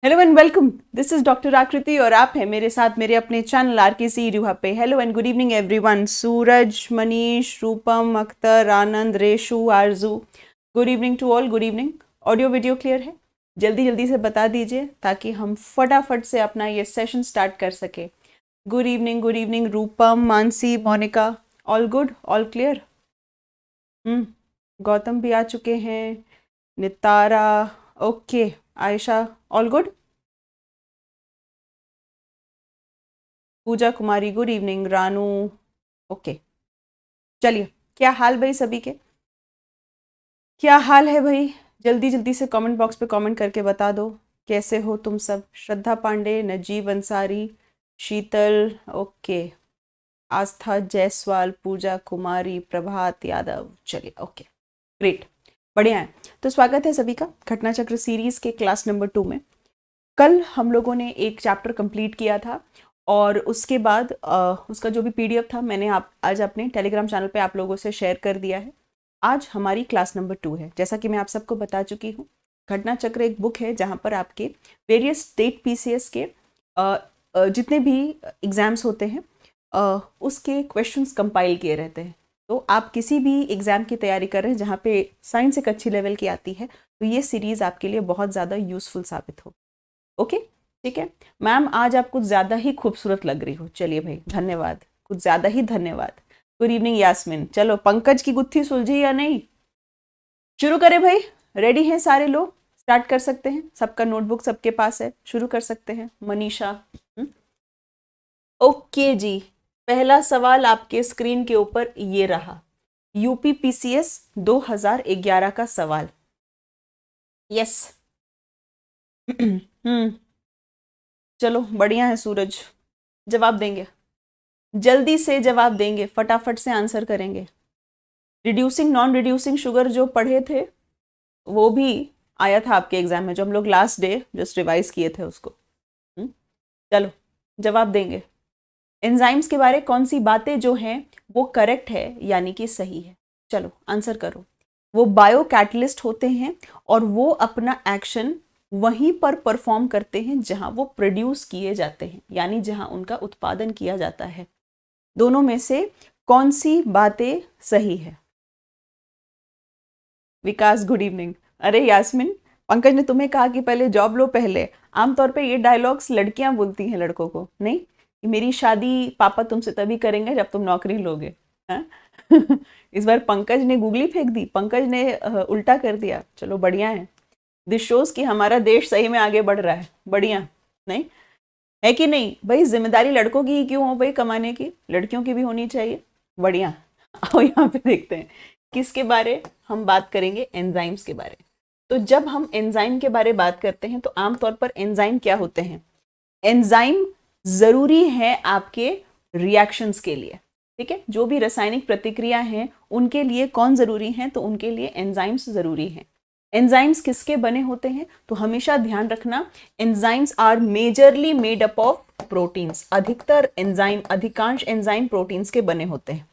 Hello and welcome. This is doctor आकृति और आप हैं मेरे साथ मेरे अपने चैनल आरकेसी रिहा पे। Hello and good evening everyone. Suraj, Manish, Rupam, Akhtar, Anand, Reshu, Aarzoo, good evening to all. Good evening. Audio video clear है? जल्दी जल्दी से बता दीजिए ताकि हम फटाफट से अपना ये सेशन स्टार्ट कर सके। Good evening Rupam, Mansi, Monika, all good, all clear. Gautam भी आ चुके हैं, Nitara, okay, Ayesha, all good. Pooja Kumari, good evening. Ranu, okay. चलिए, क्या हाल भाई सभी के? क्या हाल है भाई? जल्दी जल्दी से कमेंट बॉक्स पे कमेंट करके बता दो कैसे हो तुम सब। श्रद्धा पांडे, नजीब अंसारी, शीतल, ओके, आस्था जायसवाल, पूजा कुमारी, प्रभात यादव। चलिए, ओके, ग्रेट, बढ़िया है। तो स्वागत है सभी का घटना चक्र सीरीज के क्लास नंबर 2 में। कल हम लोगों ने एक चैप्टर कंप्लीट किया था और उसके बाद उसका जो भी पीडीएफ था मैंने आज अपने टेलीग्राम चैनल पे आप लोगों से शेयर कर दिया है। आज हमारी क्लास नंबर 2 है। जैसा कि मैं आप सबको बता चुकी हूँ, घटना चक्र एक बुक है जहाँ पर आपके वेरियस स्टेट पीसीएस के जितने भी एग्ज़ाम्स होते हैं उसके क्वेश्चंस कंपाइल किए रहते हैं। तो आप किसी भी एग्ज़ाम की तैयारी कर रहे हैं जहाँ पे साइंस एक अच्छी लेवल की आती है तो ये सीरीज़ आपके लिए बहुत ज़्यादा यूज़फुल साबित हो। ओके, ठीक है मैम, आज आप कुछ ज़्यादा ही खूबसूरत लग रही हो। चलिए भाई, धन्यवाद, कुछ ज़्यादा ही धन्यवाद। Good evening Yasmin. चलो, पंकज की गुत्थी सुलझी या नहीं? शुरू करें भाई? रेडी हैं सारे लोग? स्टार्ट कर सकते हैं? सबका नोटबुक सबके पास है, शुरू कर सकते हैं। मनीषा, ओके जी। पहला सवाल आपके स्क्रीन के ऊपर ये रहा, यूपी पीसीएस 2011 का सवाल। यस। चलो, बढ़िया है सूरज, जवाब देंगे, जल्दी से जवाब देंगे, फटाफट से आंसर करेंगे। रिड्यूसिंग नॉन रिड्यूसिंग शुगर जो पढ़े थे वो भी आया था आपके एग्जाम में, जो हम लोग लास्ट डे जस्ट रिवाइज किए थे उसको। चलो, जवाब देंगे। एंजाइम्स के बारे कौन सी बातें जो हैं वो करेक्ट है यानी कि सही है? चलो आंसर करो। वो बायो कैटलिस्ट होते हैं और वो अपना एक्शन वहीं पर परफॉर्म करते हैं जहां वो प्रोड्यूस किए जाते हैं, यानी जहां उनका उत्पादन किया जाता है। दोनों में से कौन सी बातें सही है? विकास, गुड इवनिंग। अरे यास्मिन, पंकज ने तुम्हें कहा कि पहले जॉब लो पहले। आमतौर पे ये डायलॉग्स लड़कियां बोलती हैं लड़कों को, नहीं कि मेरी शादी पापा तुमसे तभी करेंगे जब तुम नौकरी लोगे। हाँ? इस बार पंकज ने गूगली फेंक दी, पंकज ने उल्टा कर दिया। चलो, बढ़िया है। दिस शोज कि हमारा देश सही में आगे बढ़ रहा है। बढ़िया, नहीं है कि नहीं भाई? जिम्मेदारी लड़कों की ही क्यों हो भाई कमाने की, लड़कियों की भी होनी चाहिए। बढ़िया। आओ यहाँ पे देखते हैं किसके बारे हम बात करेंगे, एंजाइम्स के बारे। तो जब हम एंजाइम के बारे बात करते हैं तो आमतौर पर एंजाइम क्या होते हैं? एंजाइम जरूरी है आपके रिएक्शंस के लिए, ठीक है? जो भी रासायनिक प्रतिक्रिया हैं उनके लिए कौन जरूरी है? तो उनके लिए एंजाइम्स जरूरी हैं। एंजाइम्स किसके बने होते हैं? तो हमेशा ध्यान रखना, enzymes are majorly made up of proteins. अधिकतर एंजाइम, अधिकांश एंजाइम प्रोटीन्स के बने होते हैं,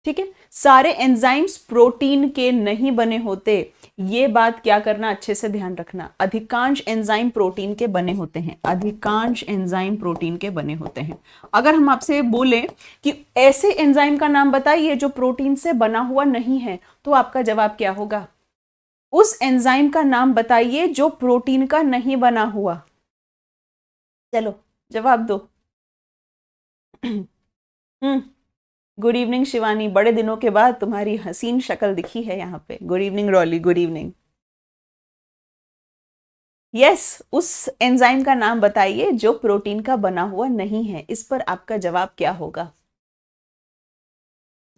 ठीक है? सारे एंजाइम्स प्रोटीन के नहीं बने होते, ये बात क्या करना, अच्छे से ध्यान रखना। अधिकांश एंजाइम प्रोटीन के बने होते हैं, अधिकांश एंजाइम प्रोटीन के बने होते हैं। अगर हम आपसे बोलें कि ऐसे एंजाइम का नाम बताइए जो प्रोटीन से बना हुआ नहीं है, तो आपका जवाब क्या होगा? उस एंजाइम का नाम बताइए जो प्रोटीन का नहीं बना हुआ। चलो जवाब दो। गुड इवनिंग शिवानी, बड़े दिनों के बाद तुम्हारी हसीन शक्ल दिखी है यहाँ पे। Good evening really, good evening. Yes, उस एंजाइम का नाम बताइए जो प्रोटीन का बना हुआ नहीं है। इस पर आपका जवाब क्या होगा?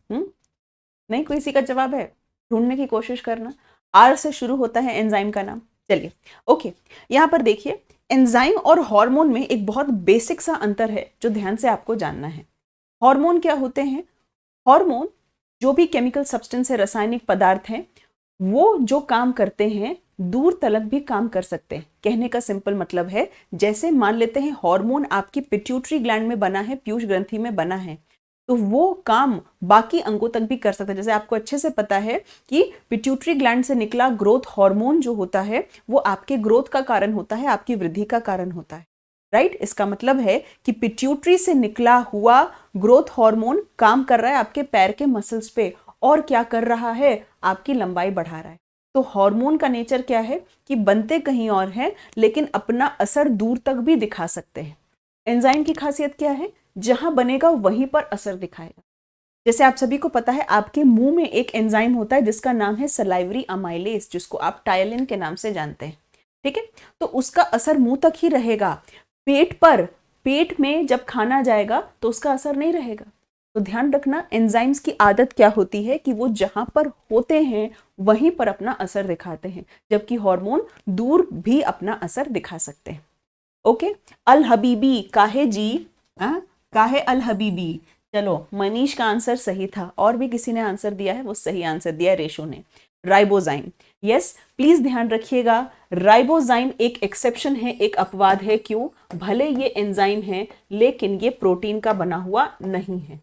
नहीं कोई इसी का जवाब है? ढूंढने की कोशिश करना। आर से शुरू होता है एंजाइम का नाम। चलिए, ओके, यहाँ पर देखिए, एंजाइम और हार्मोन में एक बहुत बेसिक सा अंतर है जो ध्यान से आपको जानना है। हार्मोन क्या होते हैं? हार्मोन जो भी केमिकल सब्सटेंस है, रासायनिक पदार्थ हैं, वो जो काम करते हैं दूर तलक भी काम कर सकते हैं। कहने का सिंपल मतलब है, जैसे मान लेते हैं हार्मोन आपकी पिट्यूटरी ग्लैंड में बना है, पीयूष ग्रंथि में बना है, तो वो काम बाकी अंगों तक भी कर सकता है। जैसे आपको अच्छे से पता है कि पिट्यूटरी ग्लैंड से निकला ग्रोथ हार्मोन जो होता है वो आपके ग्रोथ का कारण होता है, आपकी वृद्धि का कारण होता है, राइट। इसका मतलब है कि पिट्यूटरी से निकला हुआ ग्रोथ हार्मोन काम कर रहा है आपके पैर के मसल्स पे, और क्या कर रहा है, आपकी लंबाई बढ़ा रहा है। तो हार्मोन का नेचर क्या है कि बनते कहीं और है लेकिन अपना असर दूर तक भी दिखा सकते हैं। एंजाइम की खासियत क्या है, जहां बनेगा वहीं पर असर दिखाएगा। जैसे आप सभी को पता है आपके मुंह में एक एंजाइम होता है जिसका नाम है सलाइवरी अमाइलेज, जिसको आप टायलिन के नाम से जानते हैं, ठीक है। तो उसका असर मुंह तक ही रहेगा, पेट पर, पेट में जब खाना जाएगा तो उसका असर नहीं रहेगा। तो ध्यान रखना एंजाइम्स की आदत क्या होती है कि वो जहां पर होते हैं वहीं पर अपना असर दिखाते हैं, जबकि हार्मोन दूर भी अपना असर दिखा सकते हैं। ओके, अल हबीबी काहे जी, काहे अल हबीबी। चलो मनीष का आंसर सही था, और भी किसी ने आंसर दिया है, वो सही आंसर दिया रेशो ने, राइबोजाइम। यस, प्लीज ध्यान रखिएगा, राइबोजाइम एक एक्सेप्शन है, एक अपवाद है। क्यों? भले ये एंजाइम है लेकिन ये प्रोटीन का बना हुआ नहीं है।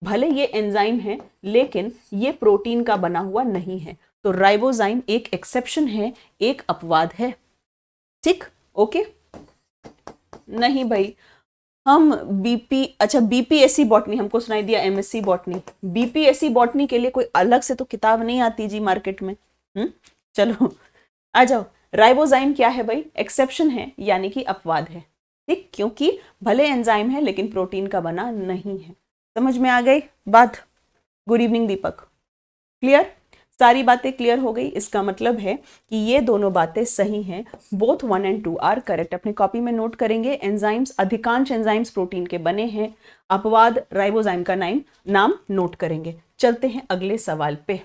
भले ये एंजाइम है लेकिन ये प्रोटीन का बना हुआ नहीं है। तो राइबोजाइम एक एक्सेप्शन है, एक अपवाद है, ठीक। ओके, नहीं भाई, हम बीपी, अच्छा बीपीएससी बॉटनी हमको सुनाई दिया, एमएससी बॉटनी। बीपीएससी बॉटनी के लिए कोई अलग से तो किताब नहीं आती जी मार्केट में। चलो आ जाओ, राइबोजाइम क्या है भाई, एक्सेप्शन है, यानी कि अपवाद है, ठीक, क्योंकि भले एंजाइम है लेकिन प्रोटीन का बना नहीं है। समझ में आ गई बात? गुड इवनिंग दीपक, क्लियर? सारी बातें क्लियर हो गई। इसका मतलब है कि ये दोनों बातें सही हैं, बोथ 1 and 2 आर करेक्ट। अपनी कॉपी में नोट करेंगे, एंजाइम्स, अधिकांश एंजाइम्स प्रोटीन के बने हैं, अपवाद राइबोजाइम का नाम नोट करेंगे। चलते हैं अगले सवाल पे।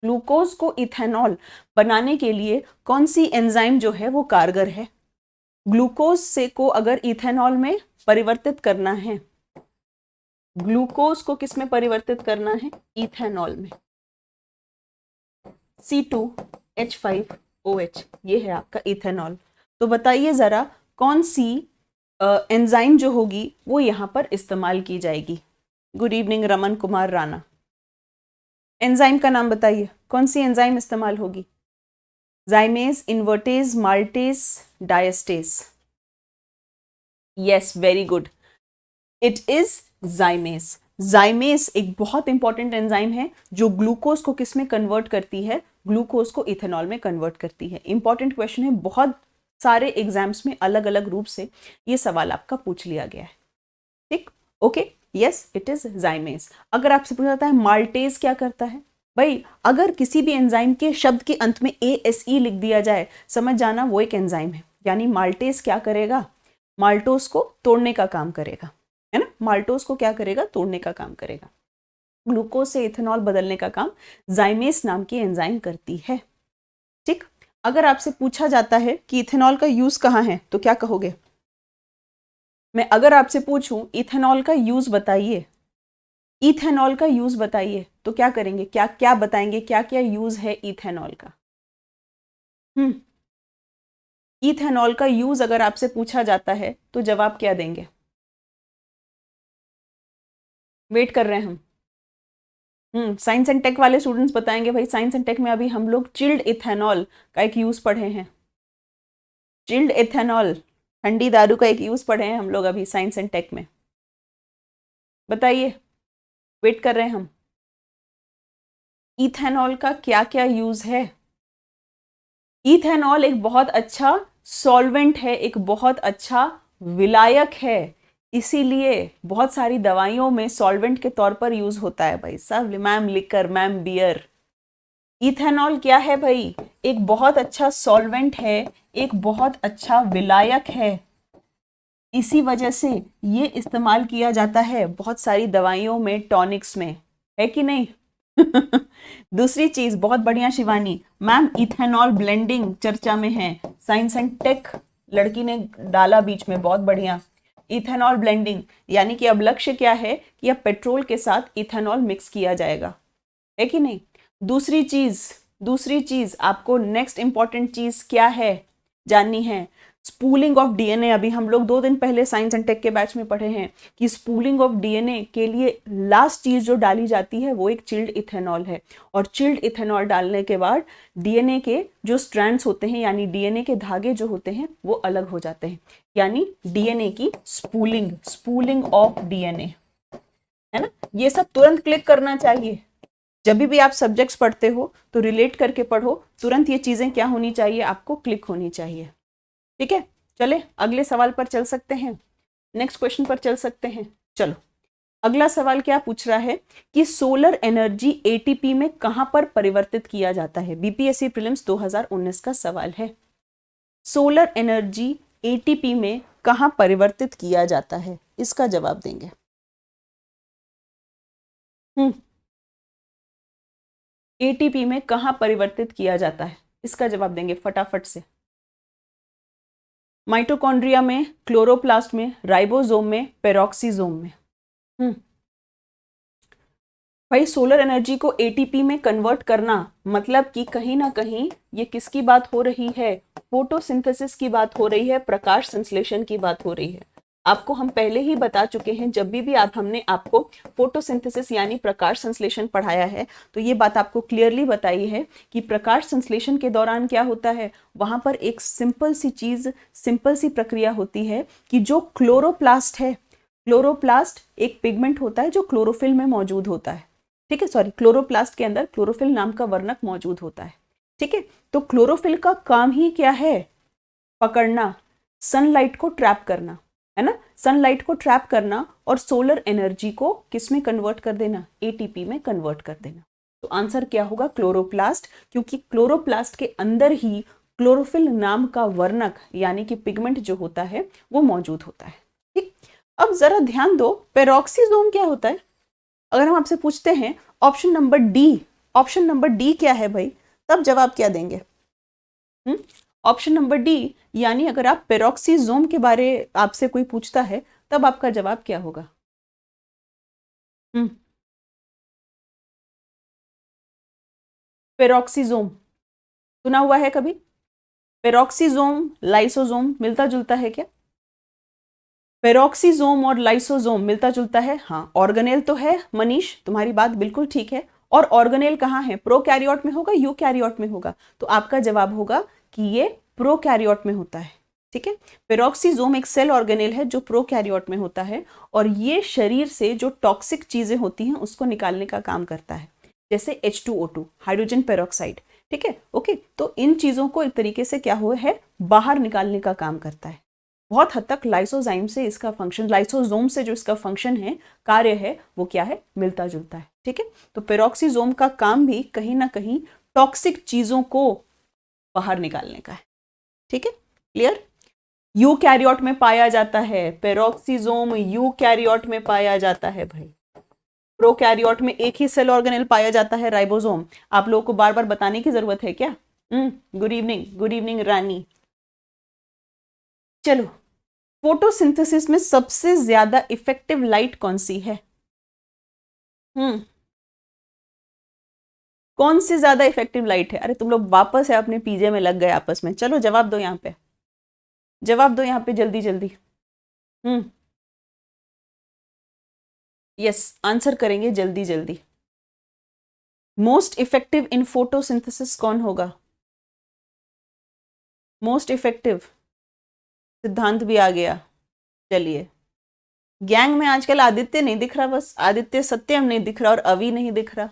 ग्लूकोज को इथेनॉल बनाने के लिए कौन सी एंजाइम जो है वो कारगर है? ग्लूकोज से को अगर इथेनॉल में परिवर्तित करना है, ग्लूकोज को किस में परिवर्तित करना है? इथेनॉल में। C2H5OH, ये है आपका इथेनॉल। तो बताइए जरा कौन सी एंजाइम जो होगी वो यहां पर इस्तेमाल की जाएगी? Good evening Raman Kumar Rana, enzyme का नाम बताइए, कौन सी एंजाइम इस्तेमाल होगी? जाइमेज, invertase, maltase, diastase? Yes, very good, it is जाइमेज। जाइमेज एक बहुत इंपॉर्टेंट एंजाइम है जो ग्लूकोज को किस में कन्वर्ट करती है? ग्लूकोज को इथेनॉल में कन्वर्ट करती है। इंपॉर्टेंट क्वेश्चन है, बहुत सारे एग्जाम्स में अलग अलग रूप से ये सवाल आपका पूछ लिया गया है, ठीक। Okay, yes, it is जाइमेज। अगर आपसे पूछा जाता है माल्टेज क्या करता है, भाई अगर किसी भी एंजाइम के शब्द के अंत में ASE लिख दिया जाए, समझ जाना वो एक एंजाइम है। यानी माल्टेज क्या करेगा? माल्टोज को तोड़ने का काम करेगा, है ना। माल्टोज को क्या करेगा? तोड़ने का काम करेगा। ग्लूकोज से इथेनॉल बदलने का काम जाइमेज नाम की एंजाइम करती है, ठीक। अगर आपसे पूछा जाता है कि इथेनॉल का यूज कहाँ है तो क्या कहोगे? मैं अगर आपसे पूछूं इथेनॉल का यूज बताइए, इथेनॉल का यूज बताइए, तो क्या करेंगे? क्या क्या बताएंगे, क्या क्या यूज है इथेनॉल का? इथेनॉल का यूज अगर आपसे पूछा जाता है तो जवाब क्या देंगे? वेट कर रहे हैं हम। साइंस एंड टेक वाले स्टूडेंट्स बताएंगे भाई, साइंस एंड टेक में अभी हम लोग चिल्ड इथेनॉल का एक यूज पढ़े हैं। चिल्ड इथेनॉल, ठंडी दारू का एक यूज पढ़े हैं हम लोग अभी साइंस एंड टेक में। बताइए, वेट कर रहे हैं हम। इथेनॉल का क्या क्या यूज है? इथेनॉल एक बहुत अच्छा सॉल्वेंट है, एक बहुत अच्छा विलायक है, इसीलिए बहुत सारी दवाइयों में सॉल्वेंट के तौर पर यूज होता है भाई साहब। Ma'am liquor, ma'am beer. Ethanol क्या है भाई? एक बहुत अच्छा सॉल्वेंट है, एक बहुत अच्छा विलायक है, इसी वजह से ये इस्तेमाल किया जाता है बहुत सारी दवाइयों में, टॉनिक्स में, है कि नहीं? दूसरी चीज बहुत बढ़िया शिवानी मैम, इथेनॉल ब्लेंडिंग चर्चा में है, साइंस एंड टेक लड़की ने डाला बीच में, बहुत बढ़िया। इथेनॉल ब्लेंडिंग यानी कि अब लक्ष्य क्या है कि अब पेट्रोल के साथ इथेनॉल मिक्स किया जाएगा, है कि नहीं? दूसरी चीज आपको नेक्स्ट इंपॉर्टेंट चीज क्या है जाननी है? स्पूलिंग ऑफ डीएनए, अभी हम लोग 2 दिन पहले साइंस एंड टेक के बैच में पढ़े हैं कि स्पूलिंग ऑफ डीएनए के लिए लास्ट चीज जो डाली जाती है वो एक चिल्ड इथेनॉल है, और चिल्ड इथेनॉल डालने के बाद डीएनए के जो स्ट्रैंड्स होते हैं यानी डीएनए के धागे जो होते हैं वो अलग हो जाते हैं, यानी डीएनए की स्पूलिंग, स्पूलिंग ऑफ डीएनए, है ना। ये सब तुरंत क्लिक करना चाहिए। जब भी आप सब्जेक्ट्स पढ़ते हो तो रिलेट करके पढ़ो, तुरंत ये चीजें क्या होनी चाहिए, आपको क्लिक होनी चाहिए। ठीक है, चले अगले सवाल पर चल सकते हैं, नेक्स्ट क्वेश्चन पर चल सकते हैं। चलो अगला सवाल क्या पूछ रहा है कि सोलर एनर्जी एटीपी में कहां पर परिवर्तित किया जाता है। बीपीएससी प्रीलिम्स 2019 का सवाल है। सोलर एनर्जी एटीपी में कहां परिवर्तित किया जाता है, इसका जवाब देंगे। एटीपी में कहां परिवर्तित किया जाता है, इसका जवाब देंगे फटाफट से। माइटोकॉन्ड्रिया में, क्लोरोप्लास्ट में, राइबोसोम में, पेरोक्सीसोम में। भाई सोलर एनर्जी को एटीपी में कन्वर्ट करना मतलब कि कहीं ना कहीं ये किसकी बात हो रही है, फोटोसिंथेसिस की बात हो रही है, प्रकाश संश्लेषण की बात हो रही है। आपको हम पहले ही बता चुके हैं, जब भी हमने आपको फोटोसिंथेसिस यानी प्रकाश संश्लेषण पढ़ाया है तो ये बात आपको क्लियरली बताई है कि प्रकाश संश्लेषण के दौरान क्या होता है, वहां पर एक सिंपल सी चीज, सिंपल सी प्रक्रिया होती है कि जो क्लोरोप्लास्ट है, क्लोरोप्लास्ट एक पिगमेंट होता है जो क्लोरोफिल में मौजूद होता है। ठीक है, सॉरी, क्लोरोप्लास्ट के अंदर क्लोरोफिल नाम का वर्णक मौजूद होता है। ठीक है, तो क्लोरोफिल का काम ही क्या है, पकड़ना, सनलाइट को ट्रैप करना, है ना, सनलाइट को ट्रैप करना और सोलर एनर्जी को किस में कन्वर्ट कर देना, एटीपी में कन्वर्ट कर देना। तो आंसर क्या होगा, क्लोरोप्लास्ट, क्योंकि क्लोरोप्लास्ट के अंदर ही क्लोरोफिल नाम का वर्णक यानी कि पिगमेंट जो होता है वो मौजूद होता है। ठीक, अब जरा ध्यान दो, पेरोक्सीसोम क्या होता है। अगर हम आपसे पूछते हैं option number D, option number D क्या है भाई, तब जवाब क्या देंगे। ऑप्शन नंबर डी, यानी अगर आप पेरोक्सीसोम के बारे आपसे कोई पूछता है तब आपका जवाब क्या होगा। पेरोक्सीसोम सुना हुआ है कभी, पेरोक्सीसोम लाइसोसोम मिलता जुलता है क्या, पेरोक्सीसोम और लाइसोसोम मिलता जुलता है, हाँ। ऑर्गेनेल तो है मनीष, तुम्हारी बात बिल्कुल ठीक है, और ऑर्गेनेल कहाँ है, प्रोकैरियोट में होगा, यूकैरियोट में होगा, तो आपका जवाब होगा कि ये प्रोकैरियोट में होता है। ठीक है, पेरोक्सीसोम एक सेल ऑर्गेनेल है जो प्रोकैरियोट में होता है, और ये शरीर से जो टॉक्सिक चीजें होती हैं उसको निकालने का काम करता है, जैसे H2O2 हाइड्रोजन पेरोक्साइड। ठीक है, ओके, तो इन चीजों को एक तरीके से क्या हुआ है, बाहर निकालने का काम करता है। बहुत हद तक लाइसोजाइम से इसका फंक्शन, लाइसोसोम से जो इसका फंक्शन है, कार्य है, वो क्या है, मिलता जुलता है। ठीक है, तो पेरोक्सीसोम का काम भी कहीं ना कहीं टॉक्सिक चीजों को बाहर निकालने का है। ठीक है, क्लियर। यूकैरियोट में पाया जाता है पेरोक्सीसोम, यूकैरियोट में पाया जाता है भाई। प्रोकैरियोट में एक ही सेल ऑर्गेनेल पाया जाता है, राइबोसोम। आप लोगों को बार बार बताने की जरूरत है क्या। गुड इवनिंग, गुड इवनिंग रानी। चलो, फोटोसिंथेसिस में सबसे ज्यादा इफेक्टिव लाइट कौन सी है। कौन सी ज्यादा इफेक्टिव लाइट है। अरे तुम लोग वापस है अपने पीजे में लग गए आपस में, चलो जवाब दो यहाँ पे, जवाब दो यहाँ पे जल्दी जल्दी। यस, आंसर करेंगे जल्दी जल्दी। मोस्ट इफेक्टिव इन फोटोसिंथेसिस कौन होगा, मोस्ट इफेक्टिव। सिद्धांत भी आ गया, चलिए। गैंग में आजकल आदित्य नहीं दिख रहा, बस आदित्य, सत्यम नहीं दिख रहा और अवि नहीं दिख रहा,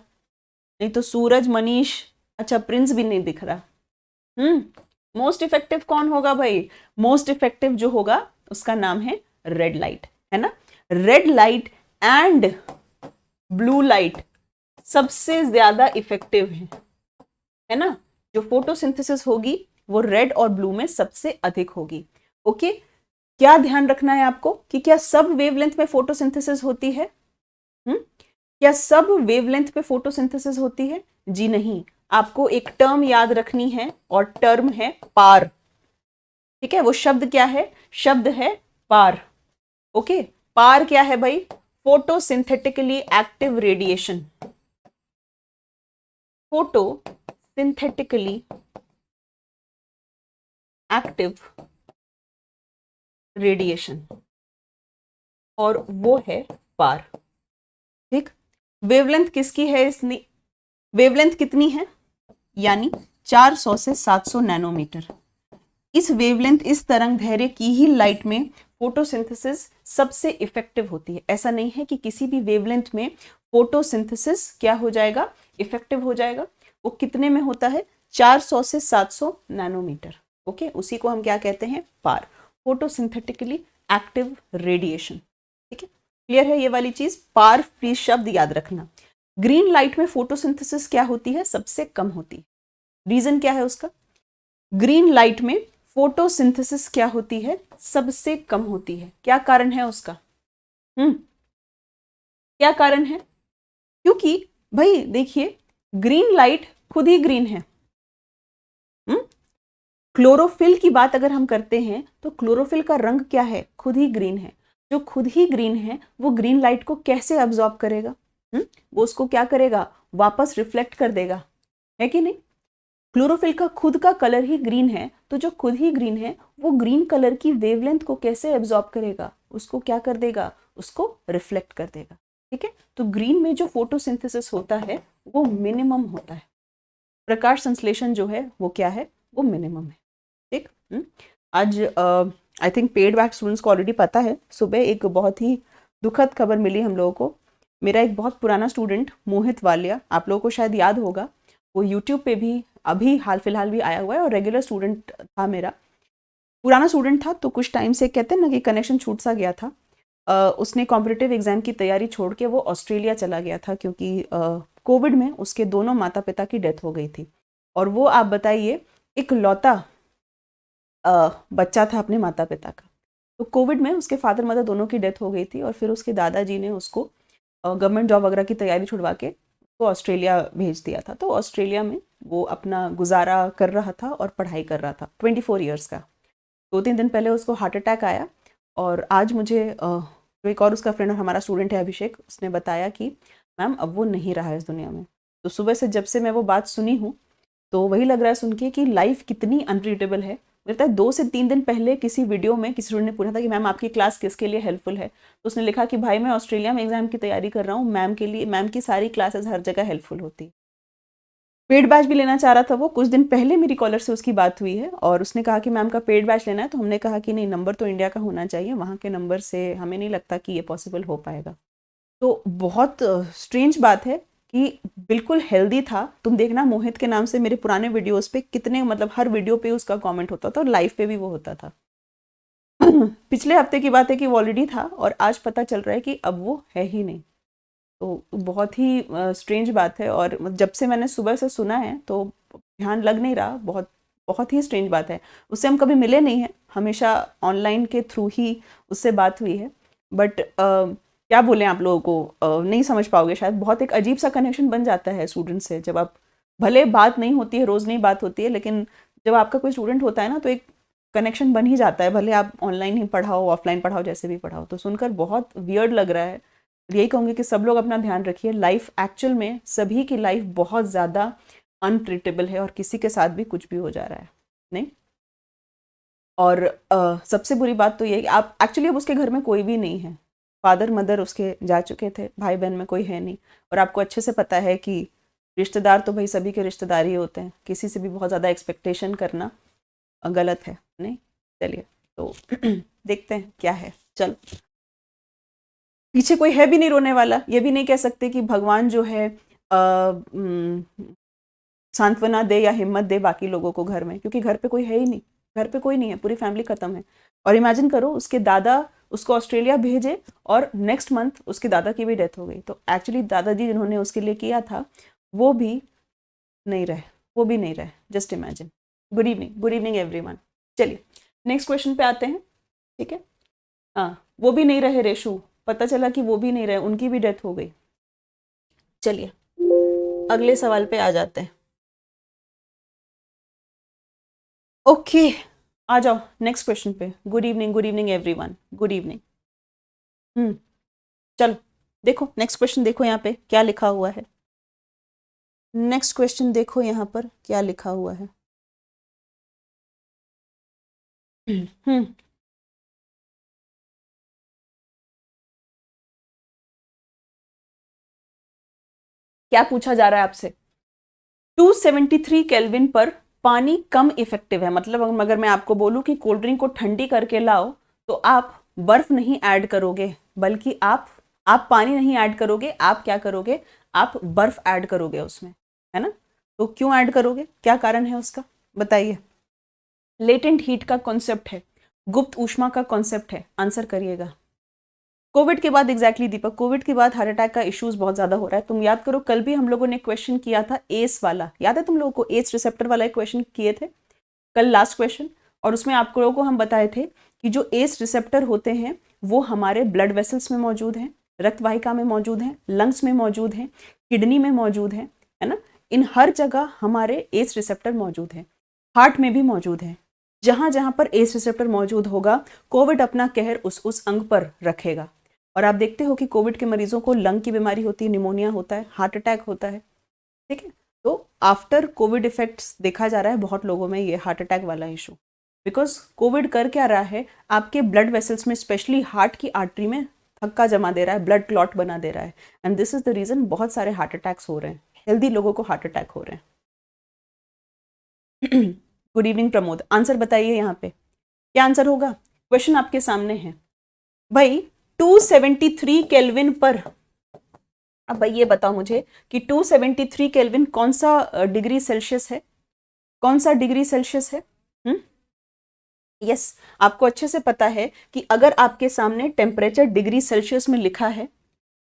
नहीं तो सूरज, मनीष, अच्छा प्रिंस भी नहीं दिख रहा। मोस्ट इफेक्टिव कौन होगा भाई, मोस्ट इफेक्टिव जो होगा उसका नाम है रेड लाइट, है ना। Red light and blue light सबसे ज्यादा इफेक्टिव है ना। जो फोटोसिंथेसिस होगी वो रेड और ब्लू में सबसे अधिक होगी। ओके, क्या ध्यान रखना है आपको कि क्या सब वेवलेंथ में फोटोसिंथेसिस होती है। क्या सब वेवलेंथ पे फोटोसिंथेसिस होती है, जी नहीं। आपको एक टर्म याद रखनी है और टर्म है पार। ठीक है, वो शब्द क्या है, शब्द है पार। ओके, पार क्या है भाई, photosynthetically active radiation, photosynthetically active radiation, और वो है पार। ठीक, वेवलेंथ किसकी है, इसने वेवलेंथ कितनी है, यानी 400 से 700 नैनोमीटर। इस वेवलेंथ, इस तरंग दैर्घ्य की ही लाइट में फोटोसिंथेसिस सबसे इफेक्टिव होती है। ऐसा नहीं है कि किसी भी वेवलेंथ में फोटोसिंथेसिस क्या हो जाएगा, इफेक्टिव हो जाएगा। वो कितने में होता है, 400 से 700 नैनोमीटर। ओके, उसी को हम क्या कहते हैं, पार, फोटोसिंथेटिकली एक्टिव रेडिएशन। ठीक है, क्लियर है ये वाली चीज, पार प्लीज शब्द याद रखना। ग्रीन लाइट में फोटोसिंथेसिस क्या होती है, सबसे कम होती है। रीजन क्या है उसका, ग्रीन लाइट में फोटोसिंथेसिस क्या होती है, सबसे कम होती है। क्या कारण है उसका, क्या कारण है, क्योंकि भाई देखिए, ग्रीन लाइट खुद ही ग्रीन है। क्लोरोफिल की बात अगर हम करते हैं तो क्लोरोफिल का रंग क्या है, खुद ही ग्रीन है। जो खुद ही ग्रीन है वो ग्रीन लाइट को कैसे अब्सॉर्ब करेगा, वो उसको क्या करेगा, वापस रिफ्लेक्ट कर देगा, है कि नहीं। क्लोरोफिल का खुद का कलर ही ग्रीन है, तो जो खुद ही ग्रीन है वो ग्रीन कलर की वेवलेंथ को कैसे एब्जॉर्ब करेगा, उसको क्या कर देगा, उसको रिफ्लेक्ट कर देगा। ठीक है, तो ग्रीन में जो फोटोसिंथेसिस होता है वो मिनिमम होता है, प्रकाश संश्लेषण जो है वो क्या है, वो मिनिमम है। ठीक, आज I think paid back students को ऑलरेडी पता है, सुबह एक बहुत ही दुखद खबर मिली हम लोगों को। मेरा एक बहुत पुराना स्टूडेंट मोहित वालिया, आप लोगों को शायद याद होगा, वो यूट्यूब पे भी अभी हाल फिलहाल भी आया हुआ है और रेगुलर स्टूडेंट था मेरा, पुराना स्टूडेंट था। तो कुछ टाइम से कहते हैं ना कि कनेक्शन छूट सा गया था। उसने कॉम्पिटिटिव एग्जाम की तैयारी छोड़ के वो ऑस्ट्रेलिया चला गया था, क्योंकि कोविड में उसके दोनों माता पिता की डेथ हो गई थी। और वो आप बताइए, एक लौता बच्चा था अपने माता पिता का। तो कोविड में उसके फादर मदर दोनों की डेथ हो गई थी, और फिर उसके दादाजी ने उसको गवर्नमेंट जॉब वगैरह की तैयारी छुड़वा के वो ऑस्ट्रेलिया भेज दिया था। तो ऑस्ट्रेलिया में वो अपना गुजारा कर रहा था और पढ़ाई कर रहा था, 24 ईयर्स का। 2-3 दिन पहले उसको हार्ट अटैक आया, और आज मुझे जो एक और उसका फ्रेंड और हमारा स्टूडेंट है अभिषेक, उसने बताया कि मैम अब वो नहीं रहा है इस दुनिया में। तो सुबह से जब से मैं वो बात सुनी हूँ, तो वही लग रहा है सुन के कि लाइफ कितनी अनप्रिडिक्टेबल है। लगता है 2 से 3 दिन पहले किसी वीडियो में किसी स्टूडेंट ने पूछा था कि मैम आपकी क्लास किसके लिए हेल्पफुल है, तो उसने लिखा कि भाई मैं ऑस्ट्रेलिया में एग्जाम की तैयारी कर रहा हूँ, मैम के लिए, मैम की सारी क्लासेस हर जगह हेल्पफुल होती है। पेड बैच भी लेना चाह रहा था वो, कुछ दिन पहले मेरी कॉलर से उसकी बात हुई है और उसने कहा कि मैम का पेड बैच लेना है। तो हमने कहा कि नहीं, नंबर तो इंडिया का होना चाहिए, वहाँ के नंबर से हमें नहीं लगता कि ये पॉसिबल हो पाएगा। तो बहुत स्ट्रेंज बात है कि बिल्कुल हेल्दी था। तुम देखना मोहित के नाम से मेरे पुराने वीडियोस पे कितने, मतलब हर वीडियो पे उसका कमेंट होता था और लाइव पे भी वो होता था। पिछले हफ्ते की बात है कि वो ऑलरेडी था और आज पता चल रहा है कि अब वो है ही नहीं। तो बहुत ही स्ट्रेंज बात है, और जब से मैंने सुबह से सुना है तो ध्यान लग नहीं रहा। बहुत बहुत ही स्ट्रेंज बात है। उससे हम कभी मिले नहीं हैं, हमेशा ऑनलाइन के थ्रू ही उससे बात हुई है। बट क्या बोलें आप लोगों को, नहीं समझ पाओगे शायद। बहुत एक अजीब सा कनेक्शन बन जाता है स्टूडेंट से, जब आप, भले बात नहीं होती है, रोज़ नहीं बात होती है, लेकिन जब आपका कोई स्टूडेंट होता है ना, तो एक कनेक्शन बन ही जाता है, भले आप ऑनलाइन ही पढ़ाओ, ऑफलाइन पढ़ाओ, जैसे भी पढ़ाओ। तो सुनकर बहुत वियर्ड लग रहा है। यही कहूँगी कि सब लोग अपना ध्यान रखिए। लाइफ एक्चुअल में सभी की लाइफ बहुत ज़्यादा अनप्रिडिक्टेबल है, और किसी के साथ भी कुछ भी हो जा रहा है, नहीं। और सबसे बुरी बात तो ये है कि आप एक्चुअली, अब उसके घर में कोई भी नहीं है, फादर मदर उसके जा चुके थे, भाई बहन में कोई है नहीं। और आपको अच्छे से पता है कि रिश्तेदार तो भाई सभी के रिश्तेदार ही होते हैं, किसी से भी बहुत ज़्यादा एक्सपेक्टेशन करना गलत है, नहीं। चलिए, तो देखते हैं क्या है। चल, पीछे कोई है भी नहीं रोने वाला, ये भी नहीं कह सकते कि भगवान जो है सांत्वना दे या हिम्मत दे बाकी लोगों को घर में, क्योंकि घर पे कोई है ही नहीं। घर पे कोई नहीं है, पूरी फैमिली खत्म है। और इमेजिन करो, उसके दादा उसको ऑस्ट्रेलिया भेजे और नेक्स्ट मंथ उसके दादा की भी डेथ हो गई। तो एक्चुअली दादाजी जिन्होंने उसके लिए किया था वो भी नहीं रहे, वो भी नहीं रहे। Just imagine. Good evening everyone. चलिए नेक्स्ट क्वेश्चन पे आते हैं, ठीक है। हाँ, वो भी नहीं रहे रेशु, पता चला कि वो भी नहीं रहे, उनकी भी डेथ हो गई। चलिए अगले सवाल पे आ जाते हैं। ओके, आ जाओ नेक्स्ट क्वेश्चन पे। Good evening everyone, good evening. चलो देखो नेक्स्ट क्वेश्चन, देखो यहाँ पे क्या लिखा हुआ है। नेक्स्ट क्वेश्चन देखो यहाँ पर क्या लिखा हुआ है। हम्म क्या पूछा जा रहा है आपसे? 273 केल्विन पर पानी कम इफेक्टिव है, मतलब अगर मैं आपको बोलूं कि कोल्ड ड्रिंक को ठंडी करके लाओ तो आप बर्फ नहीं ऐड करोगे, बल्कि आप पानी नहीं ऐड करोगे, आप क्या करोगे, आप बर्फ ऐड करोगे उसमें, है ना? तो क्यों ऐड करोगे, क्या कारण है उसका, बताइए। लेटेंट हीट का कॉन्सेप्ट है, गुप्त ऊष्मा का कॉन्सेप्ट है, आंसर करिएगा। कोविड के बाद एग्जैक्टली दीपक, कोविड के बाद हार्ट अटैक का इश्यूज बहुत ज्यादा हो रहा है। तुम याद करो, कल भी हम लोगों ने क्वेश्चन किया था एस वाला, याद है तुम लोगों को? एस रिसेप्टर वाला एक क्वेश्चन किए थे कल, लास्ट क्वेश्चन। और उसमें आप लोगों को हम बताए थे कि जो एस रिसेप्टर होते हैं वो हमारे ब्लड वेसल्स में मौजूद हैं, रक्त वाहिका में मौजूद हैं, लंग्स में मौजूद हैं, किडनी में मौजूद हैं, है ना? इन हर जगह हमारे एस रिसेप्टर मौजूद हैं, हार्ट में भी मौजूद हैं। जहां जहां पर एस रिसेप्टर मौजूद होगा, कोविड अपना कहर उस अंग पर रखेगा। और आप देखते हो कि कोविड के मरीजों को लंग की बीमारी होती है, निमोनिया होता है, हार्ट अटैक होता है, ठीक है? तो आफ्टर कोविड इफेक्ट्स देखा जा रहा है बहुत लोगों में ये हार्ट अटैक वाला इशू, बिकॉज कोविड कर क्या रहा है, आपके ब्लड वेसल्स में, स्पेशली हार्ट की आर्टरी में थक्का जमा दे रहा है, ब्लड क्लॉट बना दे रहा है, and this is the reason बहुत सारे हार्ट अटैक्स हो रहे हैं, हेल्दी लोगों को हार्ट अटैक हो रहे हैं। गुड इवनिंग प्रमोद, आंसर बताइए यहाँ पे क्या आंसर होगा? क्वेश्चन आपके सामने है भाई, 273 केल्विन पर। अब भाई ये बताओ मुझे कि 273 केल्विन कौन सा डिग्री सेल्सियस है, कौन सा डिग्री सेल्सियस है? यस, आपको अच्छे से पता है कि अगर आपके सामने टेम्परेचर डिग्री सेल्सियस में लिखा है,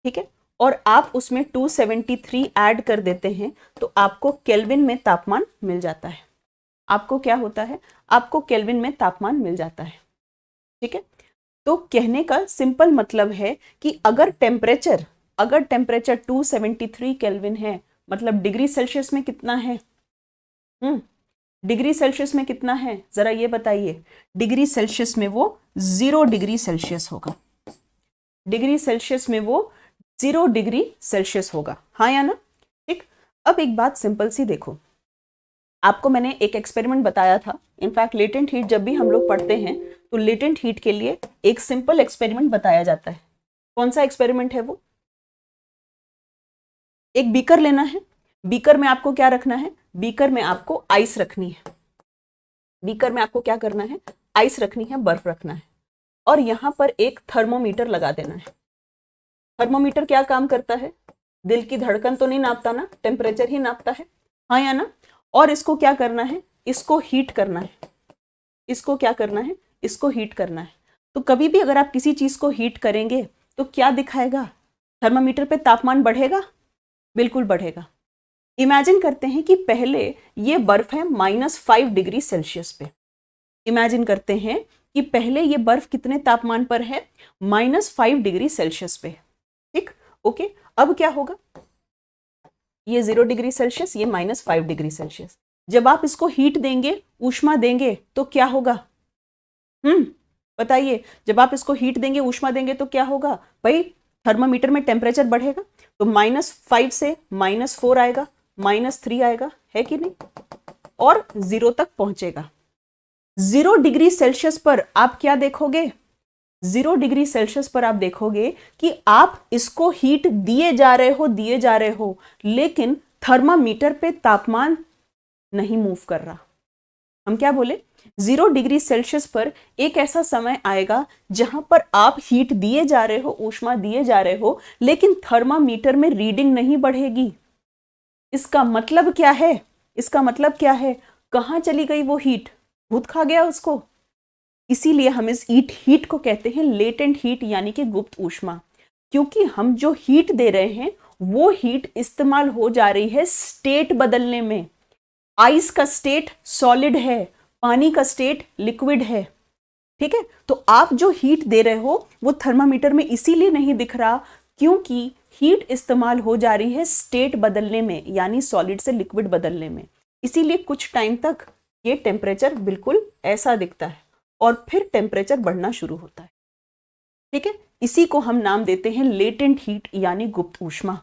ठीक है, और आप उसमें 273 ऐड कर देते हैं तो आपको केल्विन में तापमान मिल जाता है। आपको क्या होता है, आपको केल्विन में तापमान मिल जाता है, ठीक है? तो कहने का सिंपल मतलब है कि अगर टेम्परेचर 273 केल्विन है, मतलब डिग्री सेल्सियस में कितना है? डिग्री सेल्सियस में कितना है, जरा ये बताइए। डिग्री सेल्सियस में वो 0 डिग्री सेल्सियस होगा, डिग्री सेल्सियस में वो 0 डिग्री सेल्सियस होगा, हाँ या ना? ठीक। अब एक बात सिंपल सी देखो, आपको मैंने एक एक्सपेरिमेंट बताया था, इनफैक्ट लेटेंट हीट जब भी हम लोग पढ़ते हैं तो लेटेंट हीट के लिए एक सिंपल एक्सपेरिमेंट बताया जाता है। कौन सा एक्सपेरिमेंट है वो? एक बीकर लेना है, बीकर में आपको क्या रखना है, बीकर में आपको आइस रखनी है, बीकर में आपको क्या करना है, आइस रखनी है, बर्फ रखना है, और यहां पर एक थर्मोमीटर लगा देना है। थर्मोमीटर क्या काम करता है? दिल की धड़कन तो नहीं नापता ना, टेम्परेचर ही नापता है, हाँ या ना? और इसको क्या करना है, इसको हीट करना है, इसको क्या करना है, इसको हीट करना है। तो कभी भी अगर आप किसी चीज को हीट करेंगे तो क्या दिखाएगा, थर्मामीटर पे तापमान बढ़ेगा, बिल्कुल बढ़ेगा। इमेजिन करते हैं कि पहले ये बर्फ है -5 डिग्री सेल्सियस पे, इमेजिन करते हैं कि पहले ये बर्फ कितने तापमान पर है, -5 डिग्री सेल्सियस पे, ठीक, ओके। अब क्या होगा, ये 0 डिग्री सेल्सियस, ये -5 डिग्री सेल्सियस, जब आप इसको हीट देंगे, ऊष्मा देंगे तो क्या होगा? बताइए, जब आप इसको हीट देंगे, ऊष्मा देंगे तो क्या होगा भाई? थर्मामीटर में टेम्परेचर बढ़ेगा, तो -5 से -4 आएगा, -3 आएगा, है कि नहीं, और 0 तक पहुंचेगा। 0 डिग्री सेल्सियस पर आप क्या देखोगे, 0 डिग्री सेल्सियस पर आप देखोगे कि आप इसको हीट दिए जा रहे हो, लेकिन थर्मामीटर पे तापमान नहीं मूव कर रहा। हम क्या बोले, 0 डिग्री सेल्सियस पर एक ऐसा समय आएगा जहां पर आप हीट दिए जा रहे हो, ऊष्मा दिए जा रहे हो, लेकिन थर्मामीटर में रीडिंग नहीं बढ़ेगी। इसका मतलब क्या है, इसका मतलब क्या है, कहां चली गई वो हीट, भूत खा गया उसको। इसीलिए हम इस हीट को कहते हैं लेटेंट हीट, यानी कि गुप्त ऊष्मा, क्योंकि हम जो हीट दे रहे हैं वो हीट इस्तेमाल हो जा रही है स्टेट बदलने में। आइस का स्टेट सॉलिड है, पानी का स्टेट लिक्विड है, ठीक है? तो आप जो हीट दे रहे हो वो थर्मामीटर में इसीलिए नहीं दिख रहा, क्योंकि हीट इस्तेमाल हो जा रही है स्टेट बदलने में, यानी सॉलिड से लिक्विड बदलने में। इसीलिए कुछ टाइम तक ये टेम्परेचर बिल्कुल ऐसा दिखता है और फिर टेम्परेचर बढ़ना शुरू होता है, ठीक है? इसी को हम नाम देते हैं लेटेंट हीट, यानी गुप्त ऊष्मा,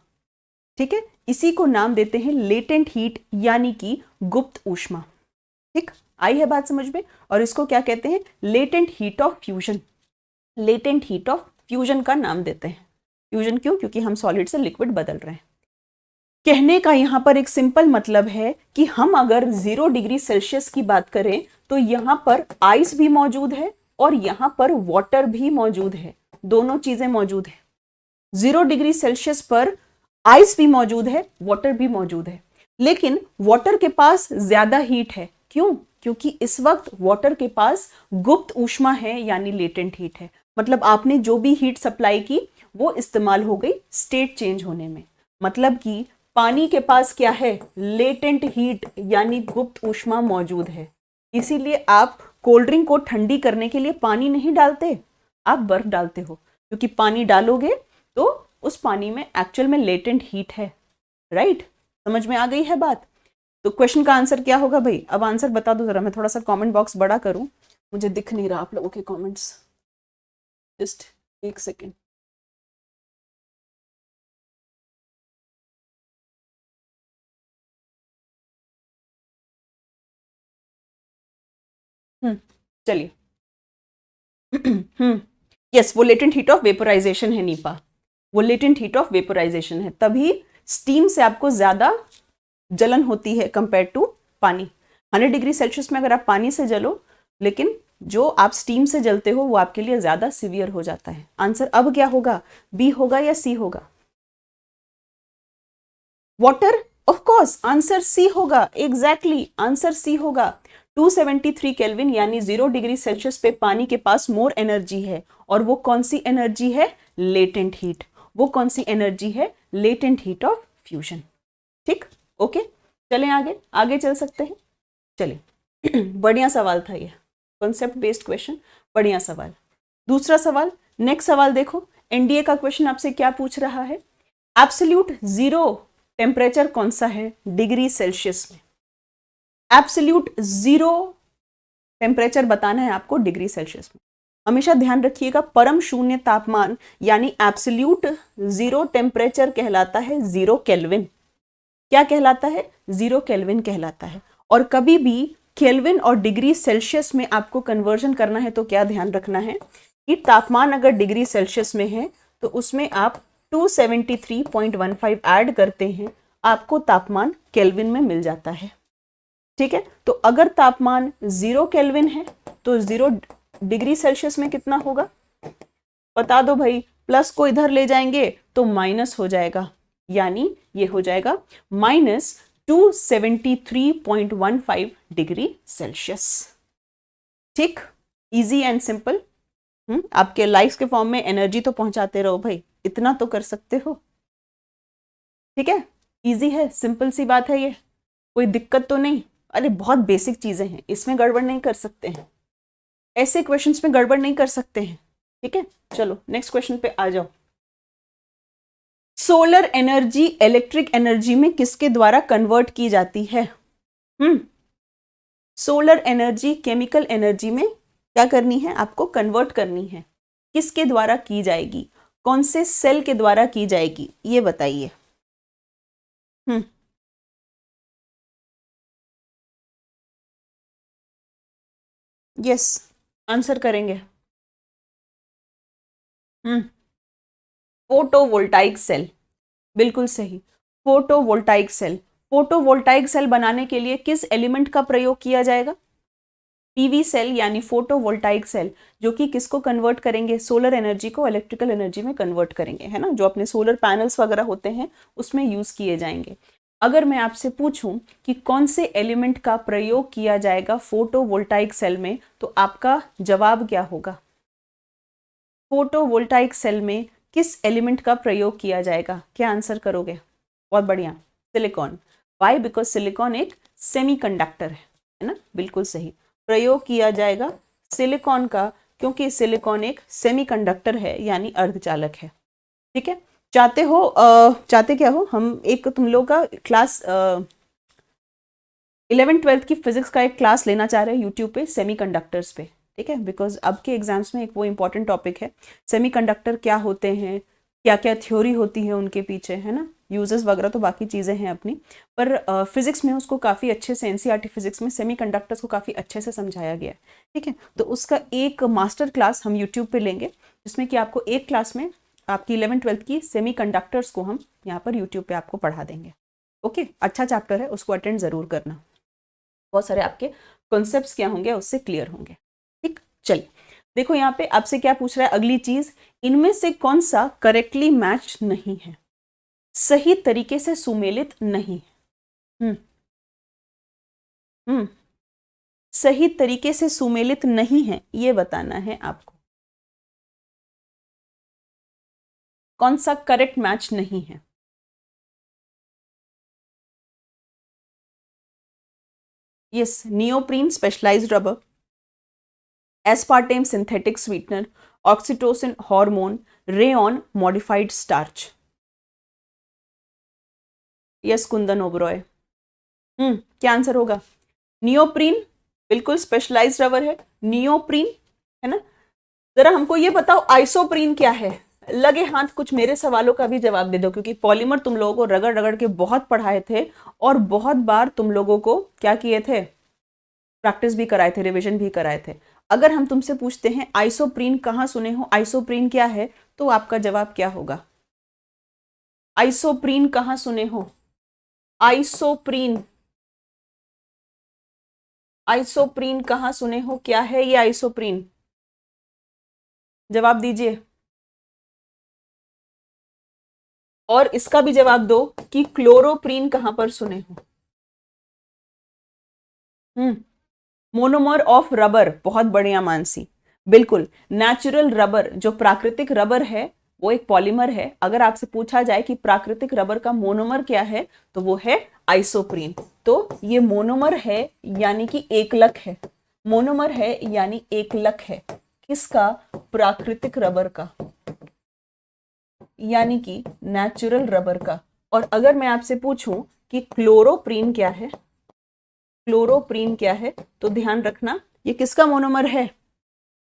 ठीक है? इसी को नाम देते हैं लेटेंट हीट, यानी कि गुप्त ऊष्मा, ठीक? आई है बात समझ में? और इसको क्या कहते हैं, latent heat of fusion, latent heat of fusion का नाम देते हैं। फ्यूजन क्यों? क्योंकि हम सॉलिड से लिक्विड बदल रहे हैं। कहने का यहाँ पर एक सिंपल मतलब है कि हम अगर 0 डिग्री सेल्सियस की बात करें तो यहाँ पर आइस भी मौजूद है और यहाँ पर वाटर भी मौजूद है, दोनों चीजें मौजूद है। 0 डिग्री सेल्सियस पर आइस भी मौजूद है, वाटर भी मौजूद है, लेकिन वाटर के पास ज्यादा हीट है। क्यों? क्योंकि इस वक्त वाटर के पास गुप्त ऊष्मा है, यानी लेटेंट हीट है। मतलब आपने जो भी हीट सप्लाई की वो इस्तेमाल हो गई स्टेट चेंज होने में। मतलब कि पानी के पास क्या है? लेटेंट हीट यानी गुप्त ऊष्मा मौजूद है। इसीलिए आप कोल्ड ड्रिंक को ठंडी करने के लिए पानी नहीं डालते, आप बर्फ डालते हो, क्योंकि पानी डालोगे तो उस पानी में एक्चुअल में लेटेंट हीट है। राइट? समझ में आ गई है बात? तो क्वेश्चन का आंसर क्या होगा भाई? अब आंसर बता दो जरा, मैं थोड़ा सा कमेंट बॉक्स बड़ा करूं, मुझे दिख नहीं रहा आप लोगों के कमेंट्स। जस्ट एक सेकेंड। चलिए। यस, वो लेटेंट हीट ऑफ वेपोराइजेशन है नीपा, वो लेटेंट हीट ऑफ वेपोराइजेशन है, तभी स्टीम से आपको ज्यादा जलन होती है कंपेयर टू पानी। 100 डिग्री सेल्सियस में अगर आप पानी से जलो, लेकिन जो आप स्टीम से जलते हो वो आपके लिए ज्यादा सिवियर हो जाता है। आंसर अब क्या होगा? बी होगा या सी होगा? Water? Of course answer C होगा। एग्जैक्टली आंसर सी होगा। 273 केल्विन यानी 0 डिग्री सेल्सियस पे पानी के पास मोर एनर्जी है, और वो कौन सी एनर्जी है? Latent heat. वो कौन सी एनर्जी है? Latent heat of fusion. ठीक, ओके, चलें आगे, आगे चल सकते हैं। चलिए बढ़िया सवाल था ये, कॉन्सेप्ट बेस्ड क्वेश्चन, बढ़िया सवाल। दूसरा सवाल, नेक्स्ट सवाल देखो, एनडीए का क्वेश्चन आपसे क्या पूछ रहा है? एब्सोल्यूट जीरो टेम्परेचर कौन सा है डिग्री सेल्सियस में? एब्सोल्यूट जीरो टेम्परेचर बताना है आपको डिग्री सेल्सियस में। हमेशा ध्यान रखिएगा, परम शून्य तापमान यानी एब्सोल्यूट जीरो टेम्परेचर कहलाता है 0 केल्विन। क्या कहलाता है? 0 केल्विन कहलाता है। और कभी भी केल्विन और डिग्री सेल्सियस में आपको कन्वर्जन करना है तो क्या ध्यान रखना है कि तापमान अगर डिग्री सेल्सियस में है तो उसमें आप 273.15 ऐड करते हैं, आपको तापमान केल्विन में मिल जाता है। ठीक है, तो अगर तापमान 0 केल्विन है तो 0 डिग्री सेल्सियस में कितना होगा? बता दो भाई। प्लस को इधर ले जाएंगे तो माइनस हो जाएगा, यानी ये हो जाएगा -273.15 डिग्री सेल्सियस। ठीक, इजी एंड सिंपल। आपके लाइक्स के फॉर्म में एनर्जी तो पहुंचाते रहो भाई, इतना तो कर सकते हो। ठीक है, इजी है, सिंपल सी बात है ये, कोई दिक्कत तो नहीं। अरे बहुत बेसिक चीजें हैं, इसमें गड़बड़ नहीं कर सकते हैं, ऐसे क्वेश्चंस में गड़बड़ नहीं कर सकते हैं। ठीक है, चलो नेक्स्ट क्वेश्चन पे आ जाओ। सोलर एनर्जी इलेक्ट्रिक एनर्जी में किसके द्वारा कन्वर्ट की जाती है? सोलर एनर्जी केमिकल एनर्जी में क्या करनी है आपको? कन्वर्ट करनी है। किसके द्वारा की जाएगी? कौन से सेल के द्वारा की जाएगी, ये बताइए। यस, आंसर करेंगे। फोटोवोल्टाइक सेल, बिल्कुल सही, फोटोवोल्टाइक सेल। फोटोवोल्टाइक सेल बनाने के लिए किस एलिमेंट का प्रयोग किया जाएगा? पीवी सेल यानी फोटोवोल्टाइक सेल, जो कि किसको कन्वर्ट करेंगे? सोलर एनर्जी को इलेक्ट्रिकल एनर्जी में कन्वर्ट करेंगे, है ना, जो अपने सोलर पैनल्स वगैरह होते हैं उसमें यूज किए जाएंगे। अगर मैं आपसे पूछूं कि कौन से एलिमेंट का प्रयोग किया जाएगा फोटोवोल्टाइक सेल में, तो आपका जवाब क्या होगा? फोटोवोल्टाइक सेल में किस एलिमेंट का प्रयोग किया जाएगा? क्या आंसर करोगे? बहुत बढ़िया, सिलिकॉन। वाई? बिकॉज सिलिकॉन एक सेमीकंडक्टर है ना, बिल्कुल सही। प्रयोग किया जाएगा सिलिकॉन का, क्योंकि सिलिकॉन एक सेमीकंडक्टर है यानी अर्धचालक है। ठीक है, चाहते क्या हो? हम एक तुम लोग का क्लास 11th-12th की फिजिक्स का एक क्लास लेना चाह रहे हैं यूट्यूब पे सेमीकंडक्टर्स पे। ठीक है, बिकॉज अब के एग्जाम्स में एक वो इंपॉर्टेंट टॉपिक है, सेमीकंडक्टर क्या होते हैं, क्या क्या थ्योरी होती है उनके पीछे, है ना, यूजेस वगैरह तो बाकी चीज़ें हैं अपनी, पर फिजिक्स में उसको काफ़ी अच्छे से, एनसीईआरटी फिजिक्स में सेमीकंडक्टर्स को काफ़ी अच्छे से समझाया गया है। ठीक है, तो उसका एक मास्टर क्लास हम यूट्यूब पे लेंगे, जिसमें कि आपको एक क्लास में आपकी 11th-12th की सेमीकंडक्टर्स को हम यहाँ पर यूट्यूब पे आपको पढ़ा देंगे। ओके, अच्छा चैप्टर है, उसको अटेंड जरूर करना, बहुत सारे आपके कॉन्सेप्ट्स क्या होंगे उससे क्लियर होंगे। ठीक, चलिए देखो यहाँ पे आपसे क्या पूछ रहा है, अगली चीज, इनमें से कौन सा करेक्टली मैच नहीं है, सही तरीके से सुमेलित नहीं है। हम्म हम्म सही तरीके से सुमेलित नहीं है, ये बताना है आपको, कौन सा करेक्ट मैच नहीं है। Yes, neoprene specialised rubber, aspartame synthetic sweetener, oxytocin hormone, rayon modified starch. Yes Kundan Oberoi, क्या आंसर होगा? नियोप्रीन बिल्कुल स्पेशलाइज्ड रबर है, नियोप्रीन है ना। जरा हमको ये बताओ आइसोप्रीन क्या है, लगे हाथ कुछ मेरे सवालों का भी जवाब दे दो, क्योंकि पॉलीमर तुम लोगों को रगड़ रगड़ के बहुत पढ़ाए थे और बहुत बार तुम लोगों को क्या किए थे, प्रैक्टिस भी कराए थे, रिवीजन भी कराए थे। अगर हम तुमसे पूछते हैं आइसोप्रीन कहाँ सुने हो, आइसोप्रीन क्या है, तो आपका जवाब क्या होगा? आइसोप्रीन कहाँ सुने हो? आइसोप्रीन, आइसोप्रीन कहाँ सुने हो, क्या है ये आइसोप्रीन? जवाब दीजिए, और इसका भी जवाब दो कि क्लोरोप्रीन कहां पर सुने हो। मोनोमर ऑफ रबर, बहुत बढ़िया मानसी, बिल्कुल नेचुरल रबर, जो प्राकृतिक रबर है वो एक पॉलीमर है। अगर आपसे पूछा जाए कि प्राकृतिक रबर का मोनोमर क्या है, तो वो है आइसोप्रीन। तो ये मोनोमर है यानी कि एकलक है, मोनोमर है यानी एकलक है, किसका? प्राकृतिक रबर का, यानी कि नेचुरल रबर का। और अगर मैं आपसे पूछूं कि क्लोरोप्रीन क्या है, क्लोरोप्रीन क्या है, तो ध्यान रखना ये किसका मोनोमर है,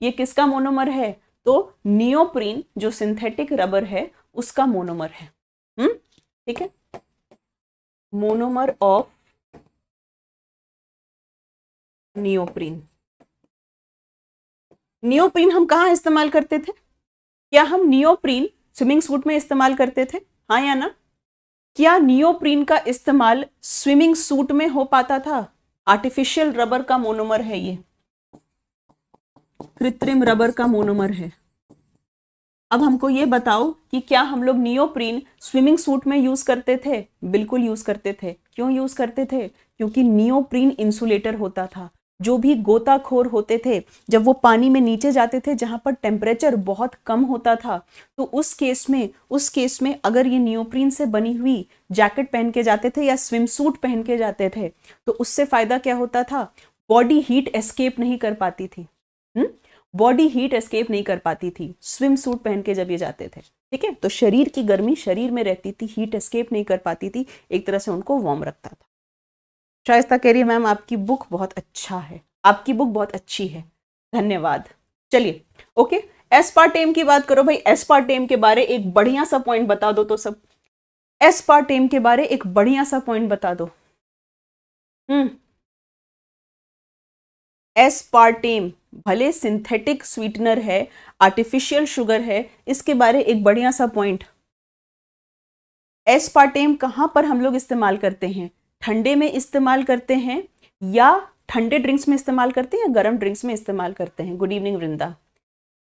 ये किसका मोनोमर है? तो नियोप्रीन जो सिंथेटिक रबर है उसका मोनोमर है। ठीक है, मोनोमर ऑफ नियोप्रीन। नियोप्रीन हम कहाँ इस्तेमाल करते थे? क्या हम नियोप्रीन स्विमिंग सूट में इस्तेमाल करते थे, हाँ या ना? क्या नियोप्रीन का इस्तेमाल स्विमिंग सूट में हो पाता था? आर्टिफिशियल रबर का मोनोमर है ये, कृत्रिम रबर का मोनोमर है। अब हमको ये बताओ कि क्या हम लोग नियोप्रीन स्विमिंग सूट में यूज करते थे? बिल्कुल यूज करते थे। क्यों यूज करते थे? क्योंकि नियोप्रीन इंसुलेटर होता था। जो भी गोताखोर होते थे, जब वो पानी में नीचे जाते थे जहां पर टेम्परेचर बहुत कम होता था, तो उस केस में अगर ये नियोप्रीन से बनी हुई जैकेट पहन के जाते थे या स्विम सूट पहन के जाते थे, तो उससे फायदा क्या होता था? बॉडी हीट एस्केप नहीं कर पाती थी। बॉडी हीट एस्केप नहीं कर पाती थी स्विम सूट पहन के जब ये जाते थे। ठीक है, तो शरीर की गर्मी शरीर में रहती थी, हीट एस्केप नहीं कर पाती थी, एक तरह से उनको वार्म रखता था। शाइस्ता कह रही है मैम आपकी बुक बहुत अच्छा है, आपकी बुक बहुत अच्छी है, धन्यवाद। चलिए ओके, एस्पार्टेम की बात करो भाई, एस्पार्टेम के बारे एक बढ़िया सा पॉइंट बता दो तो सब, एस्पार्टेम के बारे एक बढ़िया सा पॉइंट बता दो। एस्पार्टेम भले सिंथेटिक स्वीटनर है, आर्टिफिशियल शुगर है, इसके बारे एक बढ़िया सा पॉइंट। एस्पार्टेम कहां पर हम लोग इस्तेमाल करते हैं? ठंडे में इस्तेमाल करते हैं, या ठंडे ड्रिंक्स में इस्तेमाल करते हैं, या गर्म ड्रिंक्स में इस्तेमाल करते हैं? गुड इवनिंग वृंदा,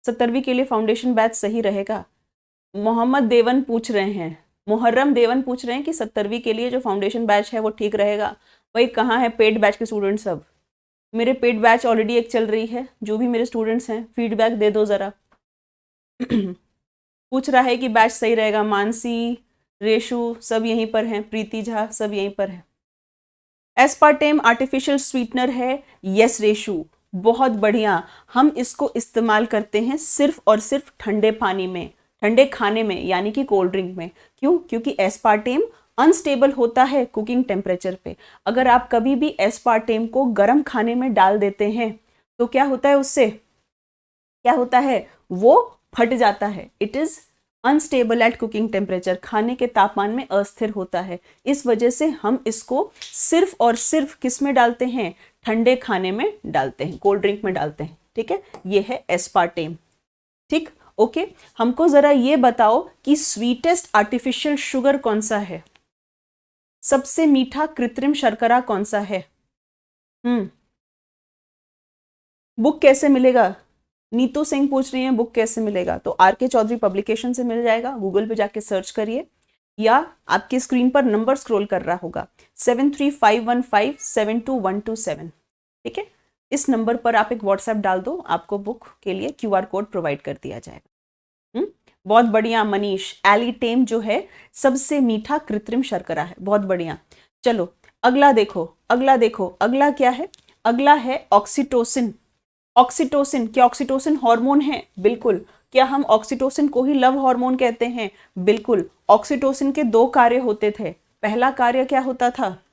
17वीं के लिए फाउंडेशन बैच सही रहेगा? मोहम्मद देवन पूछ रहे हैं, मुहर्रम देवन पूछ रहे हैं कि 17वीं के लिए जो फाउंडेशन बैच है वो ठीक रहेगा? भाई कहाँ है पेड बैच के स्टूडेंट सब? मेरे पेड बैच ऑलरेडी एक चल रही है, जो भी मेरे स्टूडेंट्स हैं फीडबैक दे दो ज़रा। पूछ रहा है कि बैच सही रहेगा, मानसी, रेशु सब यहीं पर हैं, प्रीति झा सब यहीं पर हैं। एस्पार्टेम आर्टिफिशियल स्वीटनर है, यस रेशु, बहुत बढ़िया। हम इसको इस्तेमाल करते हैं सिर्फ और सिर्फ ठंडे पानी में, ठंडे खाने में, यानी कि कोल्ड ड्रिंक में। क्यों? क्योंकि एस्पार्टेम अनस्टेबल होता है कुकिंग टेम्परेचर पे। अगर आप कभी भी एस्पार्टेम को गर्म खाने में डाल देते हैं तो क्या होता है, उससे क्या होता है, वो फट जाता है। It is unstable at cooking temperature, खाने के तापमान में अस्थिर होता है। इस वजह से हम इसको सिर्फ और सिर्फ किस में डालते हैं? ठंडे खाने में डालते हैं, कोल्ड ड्रिंक में डालते हैं। ठीक है, ये है एस्पार्टेम। ठीक, ओके। हमको जरा ये बताओ कि स्वीटेस्ट आर्टिफिशियल शुगर कौन सा है? सबसे मीठा कृत्रिम शर्करा कौन सा है? बुक कैसे मिलेगा? नीतू सिंह पूछ रही है बुक कैसे मिलेगा, तो आर.के. चौधरी पब्लिकेशन से मिल जाएगा, गूगल पे जाके सर्च करिए, या आपकी स्क्रीन पर नंबर स्क्रॉल कर रहा होगा 7351572127, ठीक है। इस नंबर पर आप एक व्हाट्सएप डाल दो, आपको बुक के लिए QR कोड प्रोवाइड कर दिया जाएगा। बहुत बढ़िया मनीष, एलिटेम जो है सबसे मीठा कृत्रिम शर्करा है, बहुत बढ़िया। चलो अगला देखो, अगला देखो, अगला क्या है? अगला है ऑक्सीटोसिन। ऑक्सीटोसिन, क्या ऑक्सीटोसिन हार्मोन है? बिल्कुल। क्या हम ऑक्सीटोसिन को ही लव हार्मोन कहते हैं? बिल्कुल। ऑक्सीटोसिन के दो कार्य होते थे। पहला कार्य क्या होता था?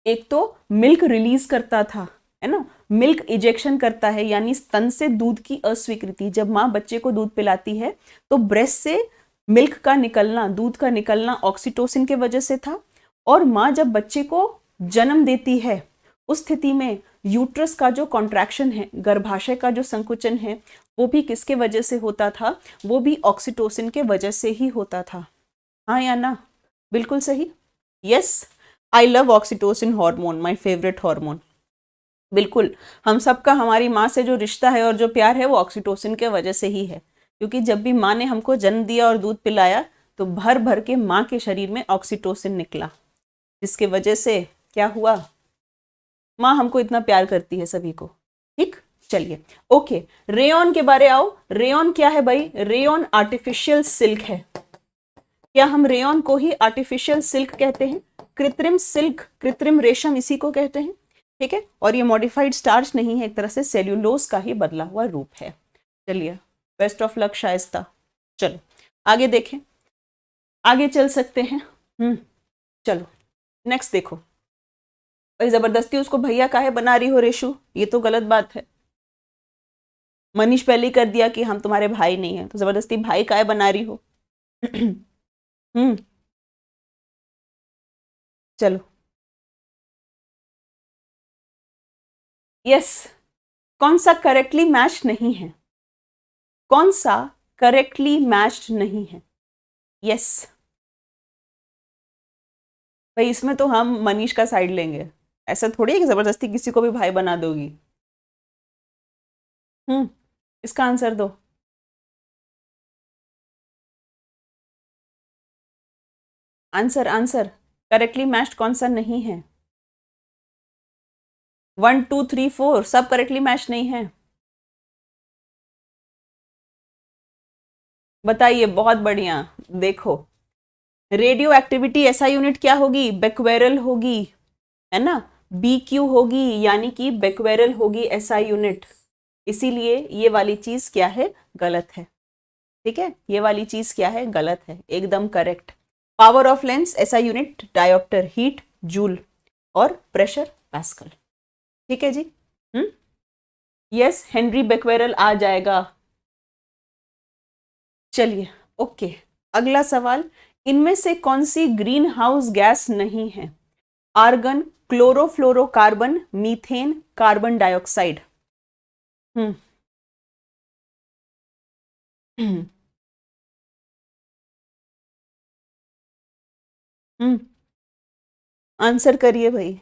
एक तो मिल्क रिलीज करता था, है ना, मिल्क इजेक्शन करता है, यानी स्तन से दूध की अस्वीकृति। जब माँ बच्चे को दूध पिलाती है तो ब्रेस्ट से मिल्क का निकलना, दूध का निकलना ऑक्सीटोसिन के वजह से था। और माँ जब बच्चे को जन्म देती है उस स्थिति में यूट्रस का जो कॉन्ट्रैक्शन है, गर्भाशय का जो संकुचन है, वो भी किसके वजह से होता था? वो भी ऑक्सीटोसिन के वजह से ही होता था। हाँ या ना? बिल्कुल सही। Yes, I love oxytocin hormone, my favourite hormone. बिल्कुल, हम सबका हमारी माँ से जो रिश्ता है और जो प्यार है वो ऑक्सीटोसिन के वजह से ही है, क्योंकि जब भी माँ ने हमको जन्म दिया और दूध पिलाया तो भर भर के माँ के शरीर में ऑक्सीटोसिन निकला, जिसके वजह से क्या हुआ? माँ हमको इतना प्यार करती है सभी को। ठीक, चलिए ओके, रेयॉन के बारे आओ। रेयॉन क्या है भाई? रेयॉन आर्टिफिशियल सिल्क है। क्या हम रेयॉन को ही आर्टिफिशियल सिल्क कहते हैं? कृत्रिम सिल्क, कृत्रिम रेशम इसी को कहते हैं, ठीक है। और ये मॉडिफाइड स्टार्च नहीं है, एक तरह से सेल्यूलोज का ही बदला हुआ रूप है। चलिए, बेस्ट ऑफ लक शाइस्ता। चलो आगे देखें, आगे चल सकते हैं। चलो नेक्स्ट देखो। भाई जबरदस्ती उसको भैया काहे बना रही हो रेशु? ये तो गलत बात है। मनीष पहले ही कर दिया कि हम तुम्हारे भाई नहीं है, तो जबरदस्ती भाई काहे बना रही हो? हम्म चलो यस, कौन सा करेक्टली मैच नहीं है? कौन सा करेक्टली मैच्ड नहीं है? यस भाई, इसमें तो हम मनीष का साइड लेंगे। ऐसा थोड़ी है कि जबरदस्ती किसी को भी भाई बना दोगी। इसका आंसर दो। आंसर, आंसर करेक्टली मैच्ड कौन सा नहीं है? 1 2 3 4 सब करेक्टली मैच नहीं है। बताइए, बहुत बढ़िया। देखो, रेडियो एक्टिविटी ऐसा यूनिट क्या होगी? बेक्वेरल होगी, है ना। BQ होगी, यानी कि बेक्वेरल होगी ऐसा यूनिट। इसीलिए ये वाली चीज क्या है? गलत है, ठीक है। ये वाली चीज क्या है? गलत है, एकदम करेक्ट। पावर ऑफ लेंस ऐसा यूनिट डायोप्टर, हीट जूल, और प्रेशर पास्कल, ठीक है जी। यस, हेनरी बेक्वेरल आ जाएगा। चलिए ओके, अगला सवाल। इनमें से कौन सी ग्रीन हाउस गैस नहीं है? Argon, chlorofluorocarbon, methane, carbon dioxide. Hmm hmm answer करिए भाई,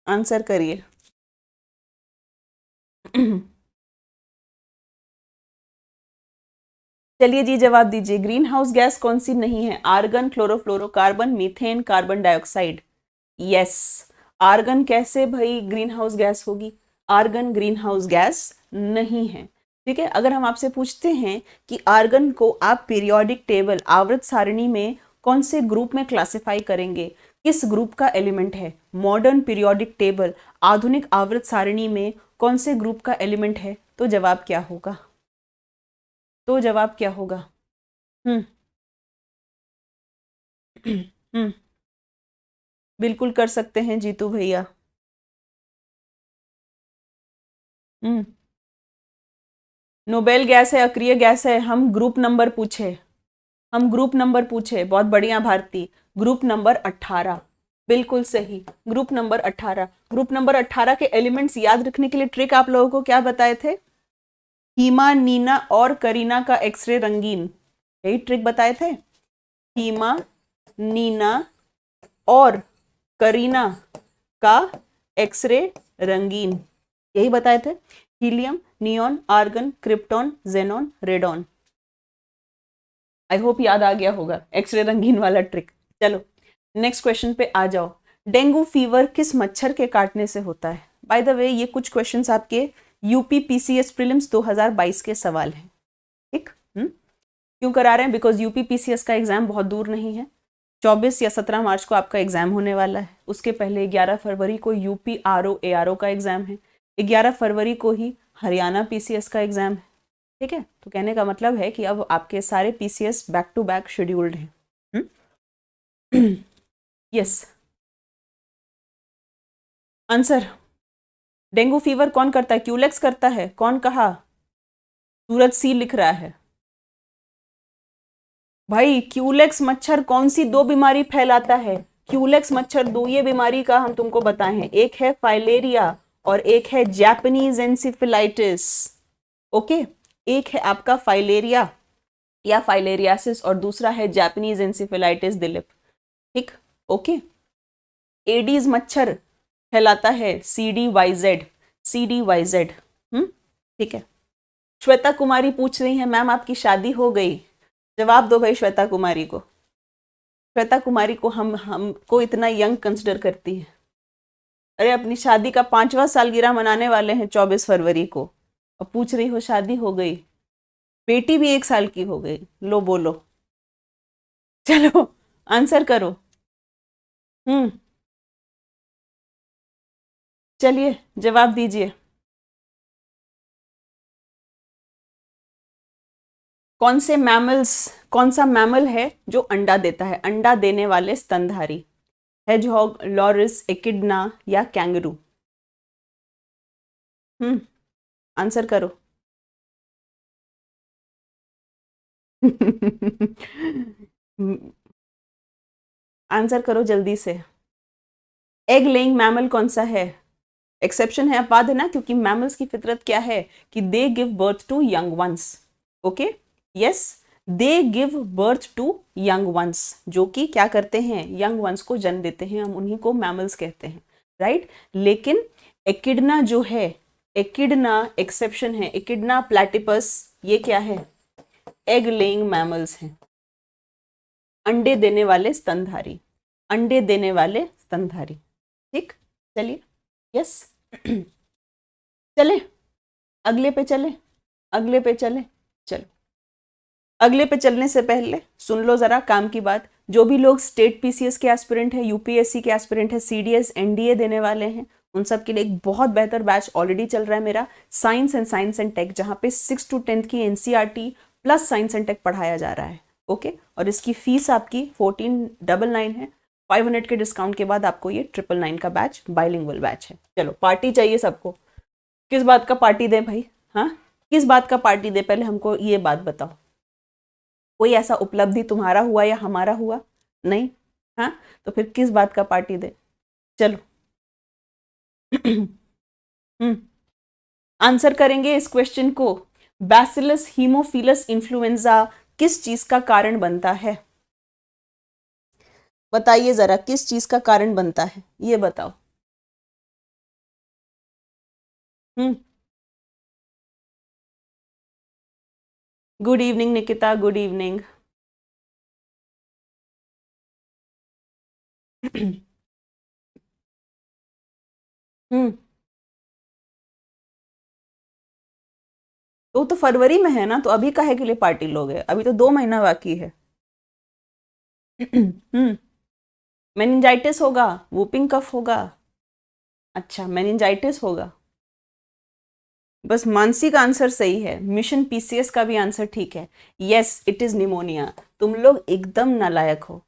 आंसर करिए। चलिए जी, जवाब दीजिए। ग्रीन हाउस गैस कौन सी नहीं है? Argon, chlorofluorocarbon, methane, carbon dioxide. Yes, argon कैसे भाई ग्रीन हाउस गैस होगी? आर्गन ग्रीन हाउस गैस नहीं है, ठीक है। अगर हम आपसे पूछते हैं कि आर्गन को आप पीरियोडिक टेबल, आवर्त सारणी में कौन से ग्रुप में क्लासिफाई करेंगे, किस ग्रुप का एलिमेंट है? मॉडर्न पीरियोडिक टेबल, आधुनिक आवर्त सारणी में कौन से ग्रुप का एलिमेंट है? तो जवाब क्या होगा? तो जवाब क्या होगा? हम्म हम्म बिल्कुल कर सकते हैं जीतू भैया। हम्म नोबेल गैस है, अक्रिय गैस है? हम ग्रुप नंबर पूछे, हम ग्रुप नंबर पूछे। बहुत बढ़िया भारती, ग्रुप नंबर 18, बिल्कुल सही, ग्रुप नंबर 18। ग्रुप नंबर 18 के एलिमेंट्स याद रखने के लिए ट्रिक आप लोगों को क्या बताए थे? हीमा, नीना और करीना का एक्सरे रंगीन, यही ट्रिक बताए थे। हीमा, नीना और करीना का एक्सरे रंगीन, यही बताए थे। Helium, neon, argon, krypton, xenon, radon. I hope याद आ गया होगा एक्सरे रंगीन वाला ट्रिक। चलो नेक्स्ट क्वेश्चन पे आ जाओ। डेंगू फीवर किस मच्छर के काटने से होता है? बाय द वे ये कुछ क्वेश्चंस आपके यूपी पीसीएस प्रीलिम्स 2022 के सवाल हैं। ठीक, क्यों करा रहे हैं? बिकॉज यूपी पीसीएस का एग्जाम बहुत दूर नहीं है, 24 या 17 मार्च को आपका एग्जाम होने वाला है। उसके पहले 11 फरवरी को यूपी आरओ एआरओ का एग्जाम है, 11 फरवरी को ही हरियाणा पीसीएस का एग्जाम है। ठीक है, तो कहने का मतलब है कि अब आपके सारे PCS back to back scheduled हैं। Yes, answer. डेंगू फीवर कौन करता है? क्यूलेक्स करता है। कौन कहा? सूरज सी लिख रहा है। भाई क्यूलेक्स मच्छर कौन सी दो बीमारी फैलाता है? क्यूलेक्स मच्छर दो ये बीमारी का हम तुमको बताए हैं, एक है फाइलेरिया और एक है जैपनीज एंसिफिलाइटिस। ओके, एक है आपका फाइलेरिया या फाइलेरियासिस और दूसरा है जैपनीज एंसिफिलाइटिस दिलीप। ठीक, ओके। एडीज मच्छर फैलाता है CDYZ, CDYZ। ठीक है। श्वेता कुमारी पूछ रही है मैम आपकी शादी हो गई? जवाब दो भाई श्वेता कुमारी को। श्वेता कुमारी को हमको इतना यंग कंसिडर करती है। अरे अपनी शादी का 5वां सालगिरह मनाने वाले हैं 24 फरवरी को, और पूछ रही हो शादी हो गई? बेटी भी 1 साल की हो गई। लो बोलो, चलो आंसर करो। चलिए जवाब दीजिए। कौन सा मैमल है जो अंडा देता है? अंडा देने वाले स्तनधारी, हेजहॉग, लॉरिस, एकिडना या कैंगरू? आंसर करो। आंसर करो जल्दी से। एग लेइंग मैमल कौन सा है? एक्सेप्शन है, अपवाद है ना, क्योंकि मैमल्स की फितरत क्या है कि they give birth to young ones. Okay, yes, they give birth to young ones, जो कि क्या करते हैं? यंग वंस को जन्म देते हैं, हम उन्हीं को मैमल्स कहते हैं, राइट। लेकिन एकिडना जो है, एकिडना एक्सेप्शन है, एकिडना प्लैटिपस, ये क्या है? एग लेइंग मैमल्स हैं, अंडे देने वाले स्तनधारी, अंडे देने वाले स्तनधारी। ठीक, चलिए, यस। चले अगले पे चले, अगले पे चले। चलो अगले पे चलने से पहले सुन लो जरा काम की बात। जो भी लोग स्टेट पीसीएस के एस्पिरेंट है, यूपीएससी के एस्पिरेंट है, सीडीएस एनडीए देने वाले हैं, उन सब के लिए एक बहुत बेहतर बैच ऑलरेडी चल रहा है मेरा, साइंस एंड टेक, जहाँ पे 6 to 10th की NCERT plus science and tech पढ़ाया जा रहा है। ओके, और इसकी फीस आपकी 1499 है। 500 के डिस्काउंट के बाद आपको ये 999 का बैच, बाइलिंगुअल बैच है। चलो पार्टी चाहिए सबको, किस बात का पार्टी दे भाई? हाँ, किस बात का पार्टी दे? पहले हमको ये बात बताओ, कोई ऐसा उपलब्धि तुम्हारा हुआ या हमारा हुआ? नहीं। हाँ, तो फिर किस बात का पार्टी दे? चलो आंसर करेंगे इस क्वेश्चन को। बैसिलस हीमोफिलस इन्फ्लुएंजा किस चीज का कारण बनता है? बताइए जरा, किस चीज का कारण बनता है, ये बताओ। Good evening Nikita, good evening. तो फरवरी में है ना, तो अभी काहे के लिए पार्टी लोगे? अभी तो 2 महीना बाकी है। मेनिंजाइटिस होगा, वूपिंग कफ होगा। अच्छा, मेनिंजाइटिस होगा। बस मानसिक आंसर सही है, मिशन पीसीएस का भी आंसर ठीक है। Yes, it is pneumonia. तुम लोग एकदम नालायक हो।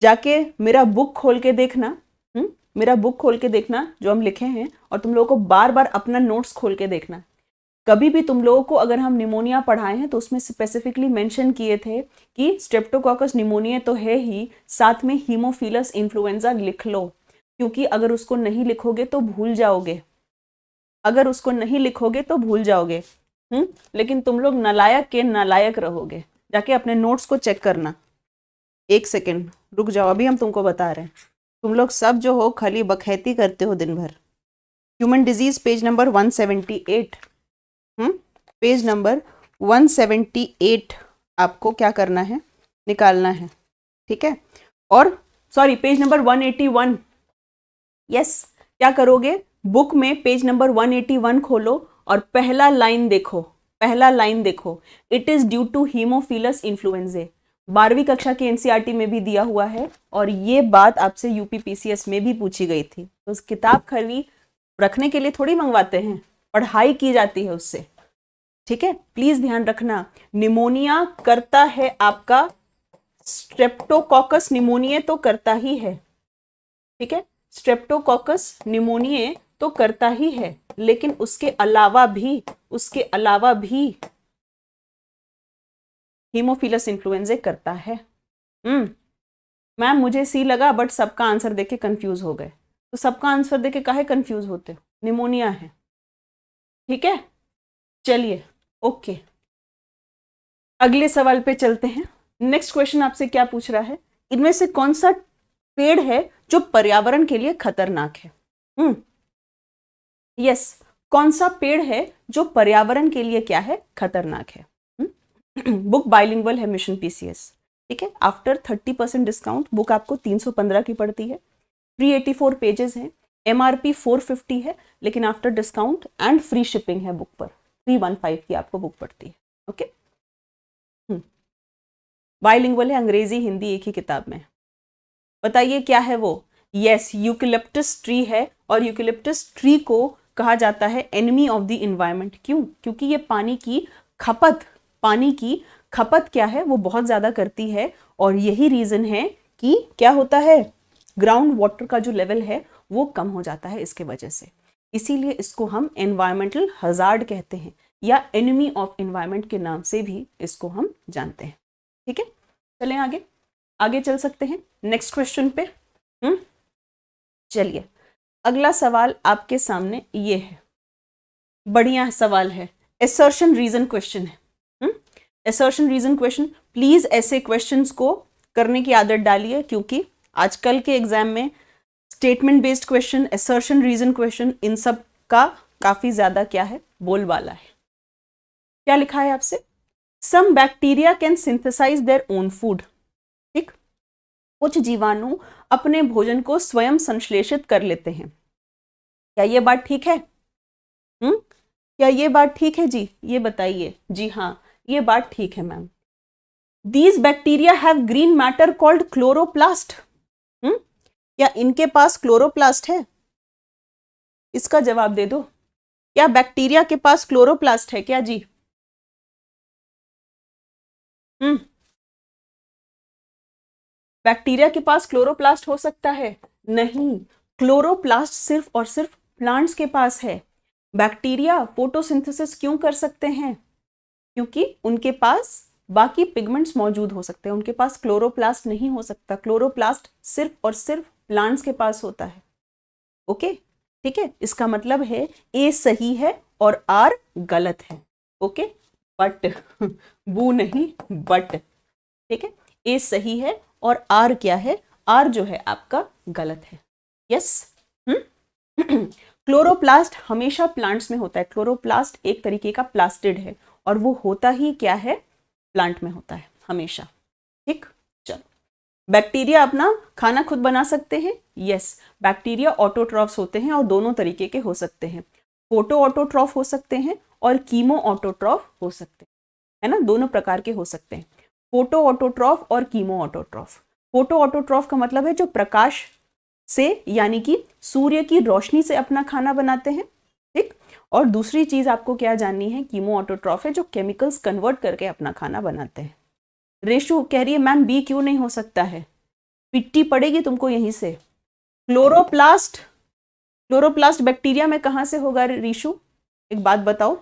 जाके मेरा बुक खोल के देखना, मेरा बुक खोल के देखना जो हम लिखे हैं, और तुम लोगों को बार बार अपना नोट्स खोल के देखना। कभी भी तुम लोगों को अगर हम निमोनिया पढ़ाए हैं तो उसमें स्पेसिफिकली मेंशन किए थे कि स्ट्रेप्टोकोकस निमोनिया तो है ही, साथ में हीमोफिलस इन्फ्लुएंजा लिख लो, क्योंकि अगर उसको नहीं लिखोगे तो भूल जाओगे, अगर उसको नहीं लिखोगे तो भूल जाओगे। लेकिन तुम लोग नालायक के नालायक रहोगे। जाके अपने नोट्स को चेक करना। 1 सेकेंड रुक जाओ, अभी हम तुमको बता रहे हैं। तुम लोग सब जो हो खाली बखैती करते हो दिन भर। Human disease page number 178। Page number 178 आपको क्या करना है, निकालना है, ठीक है। और सॉरी, पेज नंबर 181। यस, क्या करोगे, बुक में पेज नंबर 181 खोलो और पहला लाइन देखो, पहला लाइन देखो, it is due to haemophilus influenzae. 12वीं कक्षा के एनसीईआरटी में भी दिया हुआ है और ये बात आपसे यूपीपीसीएस में भी पूछी गई थी। तो उस किताब खरीद रखने के लिए थोड़ी मंगवाते हैं, पढ़ाई की जाती है उससे, ठीक है। प्लीज ध्यान रखना, निमोनिया करता है आपका स्ट्रेप्टोकॉकस निमोनिया तो करता ही है, ठीक है। स्ट्रेप्टोकॉकस निमोनिया तो करता ही है, लेकिन उसके अलावा भी हीमोफिलस इन्फ्लुएंजा करता है। मैम मुझे सी लगा, बट सबका आंसर देके कंफ्यूज हो गए। तो सबका आंसर देके काहे कंफ्यूज होते हो, निमोनिया है, ठीक है। चलिए, ओके, अगले सवाल पे चलते हैं। नेक्स्ट क्वेश्चन आपसे क्या पूछ रहा है, इनमें से कौन सा पेड़ है जो पर्यावरण के लिए खतरनाक है? यस, कौन सा पेड़ है जो पर्यावरण के लिए क्या है, खतरनाक है? बुक बाइलिंगुअल है मिशन पीसीएस, ठीक है। आफ्टर 30% डिस्काउंट बुक आपको 315 की पड़ती है, 384 पेजेस हैं, एमआरपी 450 है, लेकिन after discount and free shipping है बुक पर 315 की आपको बुक पड़ती है, ओके। बाइलिंगुअल है, अंग्रेजी हिंदी एक ही किताब में। बताइए क्या है वो? यस, यूकेलिप्टस ट्री है, और यूकेलिप्टस ट्री को कहा जाता है एनिमी ऑफ द इन्वायरमेंट। क्यों? क्योंकि ये पानी की खपत क्या है, वो बहुत ज्यादा करती है, और यही रीजन है कि क्या होता है, ग्राउंड वाटर का जो लेवल है वो कम हो जाता है इसके वजह से। इसीलिए इसको हम एनवायरमेंटल हजार्ड कहते हैं, या एनिमी ऑफ इन्वायरमेंट के नाम से भी इसको हम जानते हैं, ठीक है। चलें आगे चल सकते हैं नेक्स्ट क्वेश्चन पे। चलिए, अगला सवाल आपके सामने ये है, बढ़िया सवाल है, एसर्शन रीजन क्वेश्चन है। एसर्शन रीजन क्वेश्चन, प्लीज ऐसे क्वेश्चंस को करने की आदत डालिए, क्योंकि आजकल के एग्जाम में statement based question, assertion reason question, इन सब का काफी ज्यादा क्या है, बोलबाला है। क्या लिखा है आपसे? Some bacteria can synthesise their own food, ठीक। कुछ जीवाणु अपने भोजन को स्वयं संश्लेषित कर लेते हैं। क्या ये बात ठीक है? क्या ये बात ठीक है जी? ये बताइए। जी हाँ, ये बात ठीक है ma'am. These bacteria have green matter called chloroplast. क्या इनके पास क्लोरोप्लास्ट है? इसका जवाब दे दो। क्या बैक्टीरिया के पास क्लोरोप्लास्ट है क्या जी? बैक्टीरिया के पास क्लोरोप्लास्ट हो सकता है? नहीं, क्लोरोप्लास्ट सिर्फ और सिर्फ प्लांट्स के पास है। बैक्टीरिया फोटोसिंथेसिस क्यों कर सकते हैं? क्योंकि उनके पास बाकी पिगमेंट्स मौजूद हो सकते हैं, उनके पास क्लोरोप्लास्ट नहीं हो सकता। क्लोरोप्लास्ट सिर्फ और सिर्फ प्लांट्स के पास होता है, ओके, ठीक है। इसका मतलब है ए सही है और आर गलत है, ओके, बट बू नहीं, बट, ठीक है। ए सही है और आर क्या है, आर जो है आपका गलत है। यस, क्लोरोप्लास्ट हमेशा प्लांट्स में होता है। क्लोरोप्लास्ट एक तरीके का प्लास्टिड है, और वो होता ही क्या है, प्लांट में होता है हमेशा, ठीक। चलो, बैक्टीरिया अपना खाना खुद बना सकते हैं? यस, बैक्टीरिया ऑटोट्रॉफ्स होते हैं, और दोनों तरीके के हो सकते हैं, फोटो ऑटोट्रॉफ हो सकते हैं और कीमो ऑटोट्रॉफ हो सकते हैं, है ना, दोनों प्रकार के हो सकते हैं, फोटो ऑटोट्रॉफ और कीमो ऑटोट्रॉफ। फोटो ऑटोट्रॉफ का मतलब है जो प्रकाश से, यानी कि सूर्य की रोशनी से अपना खाना बनाते हैं, ठीक। और दूसरी चीज आपको क्या जाननी है, कीमो ऑटोट्रॉफ है जो केमिकल्स कन्वर्ट करके अपना खाना बनाते हैं। रेशु कह रही है मैम बी क्यों नहीं हो सकता है, पिट्टी पड़ेगी तुमको यहीं से। क्लोरोप्लास्ट बैक्टीरिया में कहां से होगा रीशु, एक बात बताओ।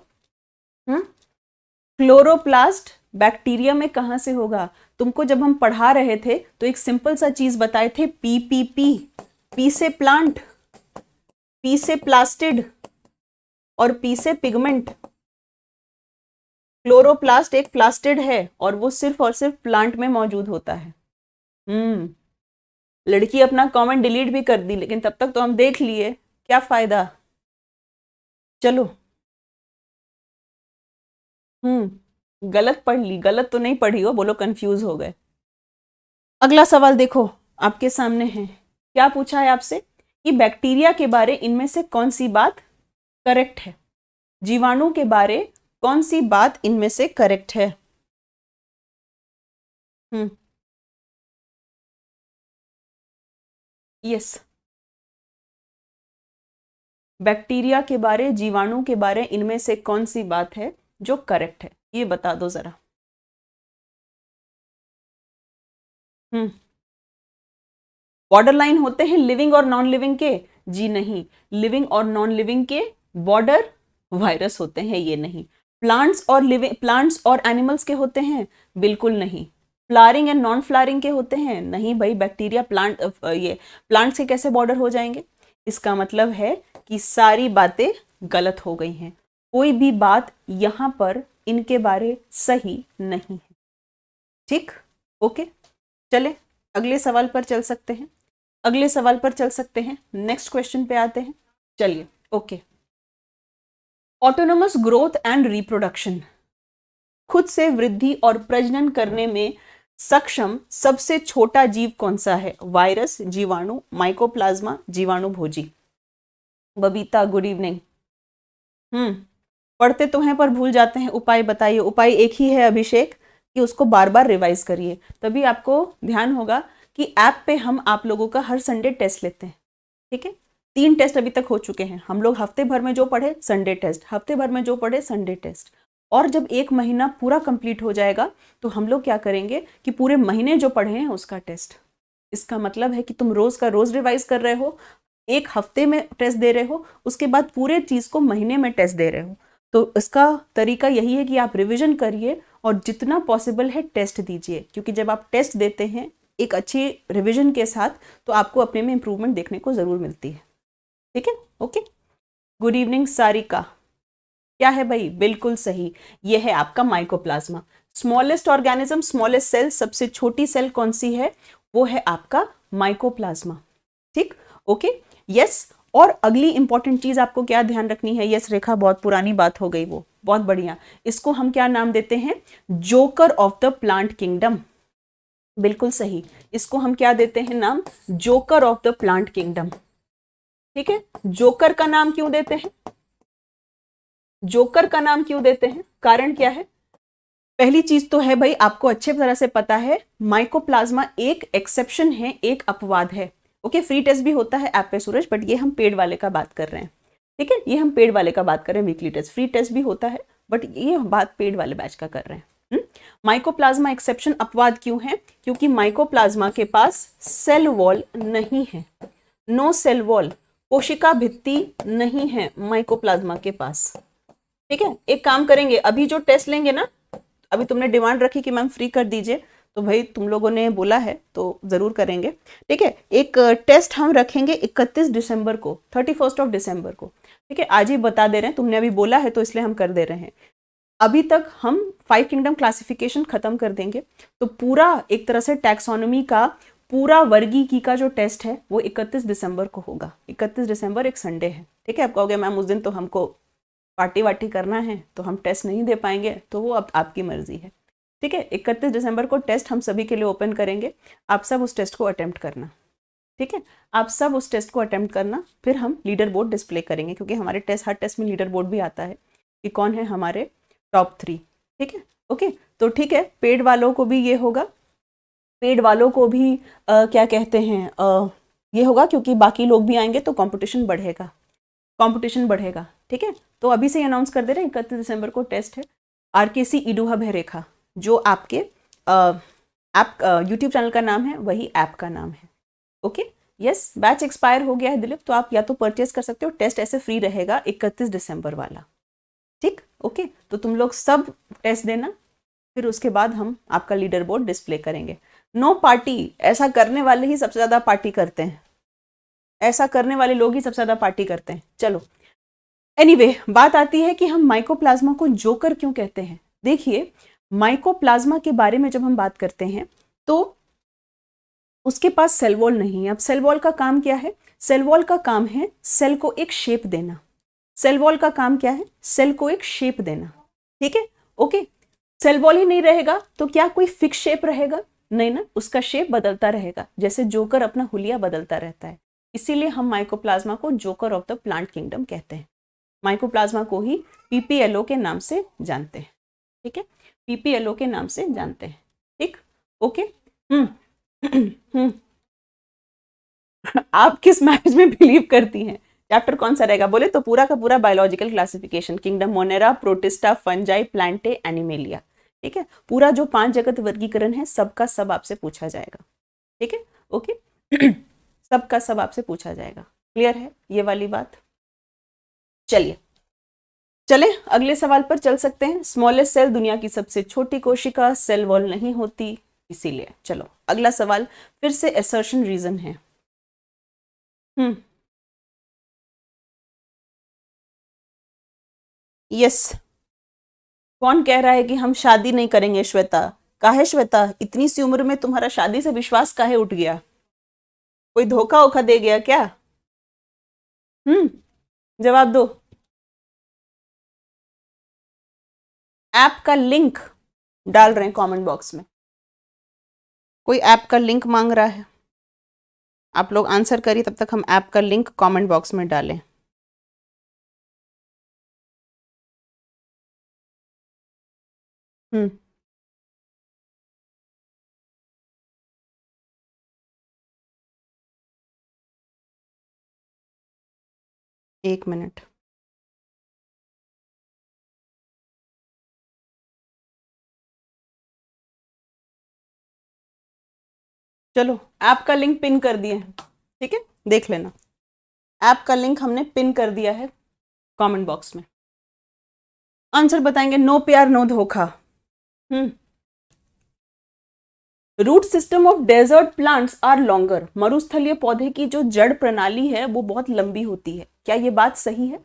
क्लोरोप्लास्ट बैक्टीरिया में कहां से होगा? तुमको जब हम पढ़ा रहे थे तो एक सिंपल सा चीज बताए थे, पीपीपी, पी से प्लांट, पी से प्लास्टिड और पी से पिगमेंट। क्लोरोप्लास्ट एक प्लास्टिड है और वो सिर्फ और सिर्फ प्लांट में मौजूद होता है। लड़की अपना कमेंट डिलीट भी कर दी, लेकिन तब तक तो हम देख लिए, क्या फायदा। चलो, गलत पढ़ ली, गलत तो नहीं पढ़ी हो, बोलो कंफ्यूज हो गए। अगला सवाल देखो आपके सामने है, क्या पूछा है आपसे कि बैक्टीरिया के बारे इनमें से कौन सी बात करेक्ट है, जीवाणु के बारे कौन सी बात इनमें से करेक्ट है। हम्म यस, बैक्टीरिया के बारे, जीवाणु के बारे इनमें से कौन सी बात है जो करेक्ट है, ये बता दो जरा। हम्म बॉर्डर लाइन होते हैं लिविंग और नॉन लिविंग के? जी नहीं, लिविंग और नॉन लिविंग के बॉर्डर वायरस होते हैं, ये नहीं। प्लांट्स और एनिमल्स के होते हैं? बिल्कुल नहीं। फ्लावरिंग एंड नॉन फ्लावरिंग के होते हैं? नहीं भाई, बैक्टीरिया ये प्लांट्स के कैसे बॉर्डर हो जाएंगे। इसका मतलब है कि सारी बातें गलत हो गई हैं, कोई भी बात यहां पर इनके बारे सही नहीं है। ठीक, ओके, चले अगले सवाल पर चल सकते हैं, अगले सवाल पर चल सकते हैं, नेक्स्ट क्वेश्चन पे आते हैं। चलिए, okay. Autonomous growth and reproduction, खुद से वृद्धि और प्रजनन करने में सक्षम सबसे छोटा जीव कौन सा है? वायरस, जीवाणु, माइकोप्लाज्मा, जीवाणु भोजी। Babita good evening. पढ़ते तो हैं पर भूल जाते हैं, उपाय बताइए। उपाय एक ही है अभिषेक, कि उसको बार बार रिवाइज करिए, तभी आपको ध्यान होगा कि ऐप पे हम आप लोगों का हर संडे टेस्ट लेते हैं। ठीक है, 3 टेस्ट अभी तक हो चुके हैं हम लोग, हफ्ते भर में जो पढ़े संडे टेस्ट, हफ्ते भर में जो पढ़े संडे टेस्ट। और जब 1 महीना पूरा कंप्लीट हो जाएगा तो हम लोग क्या करेंगे कि पूरे महीने जो पढ़े हैं उसका टेस्ट। इसका मतलब है कि तुम रोज का रोज रिवाइज कर रहे हो, 1 हफ्ते में टेस्ट दे रहे हो, उसके बाद पूरे चीज को महीने में टेस्ट दे रहे हो। तो इसका तरीका यही है कि आप रिविजन करिए और जितना पॉसिबल है टेस्ट दीजिए, क्योंकि जब आप टेस्ट देते हैं एक अच्छी रिविजन के साथ तो आपको अपने में इंप्रूवमेंट देखने को जरूर मिलती है। ठीक है, ओके। Good evening Sarika. क्या है भाई? बिल्कुल सही, ये है आपका mycoplasma. Smallest organism, smallest cell, सबसे छोटी सेल कौन सी है? वो है आपका माइकोप्लाज्मा। ठीक, ओके, यस। और अगली इंपॉर्टेंट चीज आपको क्या ध्यान रखनी है? यस रेखा, बहुत पुरानी बात हो गई वो, बहुत बढ़िया। इसको हम क्या नाम देते हैं? Joker of the plant kingdom. बिल्कुल सही, इसको हम क्या देते हैं नाम? Joker of the plant kingdom. ठीक है, जोकर का नाम क्यों देते हैं? जोकर का नाम क्यों देते हैं, कारण क्या है? पहली चीज तो है भाई, आपको अच्छे तरह से पता है माइकोप्लाज्मा एक एक्सेप्शन है, एक अपवाद है। ओके, फ्री टेस्ट भी होता है ऐप पे सूरज, बट ये हम पेड वाले का बात कर रहे हैं। ठीक है, ये हम पेड वाले का बात कर रहे हैं, वीकली टेस्ट। फ्री टेस्ट भी होता है बट ये बात पेड वाले बैच का कर रहे हैं। माइकोप्लाज्मा एक्सेप्शन, अपवाद क्यों है? क्योंकि माइकोप्लाज्मा के पास सेल वॉल नहीं है, नो सेल वॉल, कोशिका भित्ति नहीं है माइकोप्लाज्मा के पास। ठीक है, एक काम करेंगे, अभी जो टेस्ट लेंगे ना, अभी तुमने डिमांड रखी कि मैम फ्री कर दीजिए, तो भाई तुम लोगों ने बोला है तो जरूर करेंगे। ठीक है, एक टेस्ट हम रखेंगे 31 दिसंबर को, 31 ऑफ दिसंबर को। ठीक है, आज ही बता दे रहे हैं, तुमने अभी बोला है तो इसलिए हम कर दे रहे हैं। अभी तक हम 5 किंगडम क्लासिफिकेशन खत्म कर देंगे, तो पूरा एक तरह से टैक्सोनॉमी का पूरा वर्गीकी का जो टेस्ट है वो 31 दिसंबर को होगा। 31 दिसंबर एक संडे है। ठीक है, आप कहोगे मैम उस दिन तो हमको पार्टी वार्टी करना है तो हम टेस्ट नहीं दे पाएंगे, तो वो अब आपकी मर्जी है। ठीक है, 31 दिसंबर को टेस्ट हम सभी के लिए ओपन करेंगे, आप सब उस टेस्ट को अटेम्प्ट करना। ठीक है, आप सब उस टेस्ट को अटेम्प्ट करना, फिर हम लीडर बोर्ड डिस्प्ले करेंगे, क्योंकि हमारे टेस्ट, हर टेस्ट में लीडर बोर्ड भी आता है कि कौन है हमारे टॉप 3। ठीक है, ओके। तो ठीक है, पेड वालों को भी ये होगा, पेड वालों को भी क्या कहते हैं, ये होगा, क्योंकि बाकी लोग भी आएंगे तो कंपटीशन बढ़ेगा, कंपटीशन बढ़ेगा। ठीक है, तो अभी से अनाउंस कर दे रहे हैं 31 दिसंबर को टेस्ट है। RKC ईडूहब है रेखा, जो आपके ऐप यूट्यूब चैनल का नाम है वही ऐप का नाम है। ओके, यस, बैच एक्सपायर हो गया है दिलीप, तो आप या तो परचेस कर सकते हो, टेस्ट ऐसे फ्री रहेगा 31 दिसंबर वाला। ठीक, ओके, तो तुम लोग सब टेस्ट देना, फिर उसके बाद हम आपका लीडर बोर्ड डिस्प्ले करेंगे। नो पार्टी, ऐसा करने वाले ही सबसे ज्यादा पार्टी करते हैं, ऐसा करने वाले लोग ही सबसे ज्यादा पार्टी करते हैं। चलो, एनीवे, बात आती है कि हम माइकोप्लाज्मा को जोकर क्यों कहते हैं। देखिए, माइकोप्लाज्मा के बारे में जब हम बात करते हैं तो उसके पास सेल वॉल नहीं है। अब सेल वॉल का काम क्या है? सेल वॉल का काम है सेल को एक शेप देना। सेल वॉल का काम क्या है? सेल को एक शेप देना। ठीक है, ओके। सेल वॉल ही नहीं रहेगा तो क्या कोई फिक्स शेप रहेगा? नहीं ना, उसका शेप बदलता रहेगा, जैसे जोकर अपना हुलिया बदलता रहता है। इसीलिए हम माइकोप्लाज्मा को joker of the plant kingdom कहते हैं। माइकोप्लाज्मा को ही पीपीएलओ के नाम से जानते हैं। ठीक है, पीपीएलओ के नाम से जानते हैं। ठीक, ओके। आप किस मैच में बिलीव करती हैं? चैप्टर कौन सा रहेगा बोले तो पूरा का पूरा biological classification, kingdom Monera, protista, fungi, Plantae, animalia. ठीक है, पूरा जो 5 जगत वर्गीकरण है सबका सब आपसे पूछा जाएगा। ठीक है, ओके। सबका सब आपसे पूछा जाएगा। क्लियर है ये वाली बात? चलिए चले अगले सवाल पर चल सकते हैं। स्मॉलेस्ट सेल दुनिया की सबसे छोटी कोशिका, सेल वॉल नहीं होती इसीलिए। चलो अगला सवाल फिर से असर्शन रीजन है। यस, कौन कह रहा है कि हम शादी नहीं करेंगे? श्वेता, काहे श्वेता, इतनी सी उम्र में तुम्हारा शादी से विश्वास काहे उठ गया? कोई धोखा ओखा दे गया क्या? जवाब दो। ऐप का लिंक डाल रहे हैं कमेंट बॉक्स में। कोई ऐप का लिंक मांग रहा है, आप लोग आंसर करिए, तब तक हम ऐप का लिंक कमेंट बॉक्स में डालें। हम्म, 1 मिनट। चलो ऐप का लिंक पिन कर दिए हैं, ठीक है, देख लेना। ऐप का लिंक हमने पिन कर दिया है कमेंट बॉक्स में। आंसर बताएंगे, नो प्यार नो धोखा। Root system of desert plants are longer. मरुस्थलीय पौधे की जो जड़ प्रणाली है वो बहुत लंबी होती है। क्या ये बात सही है?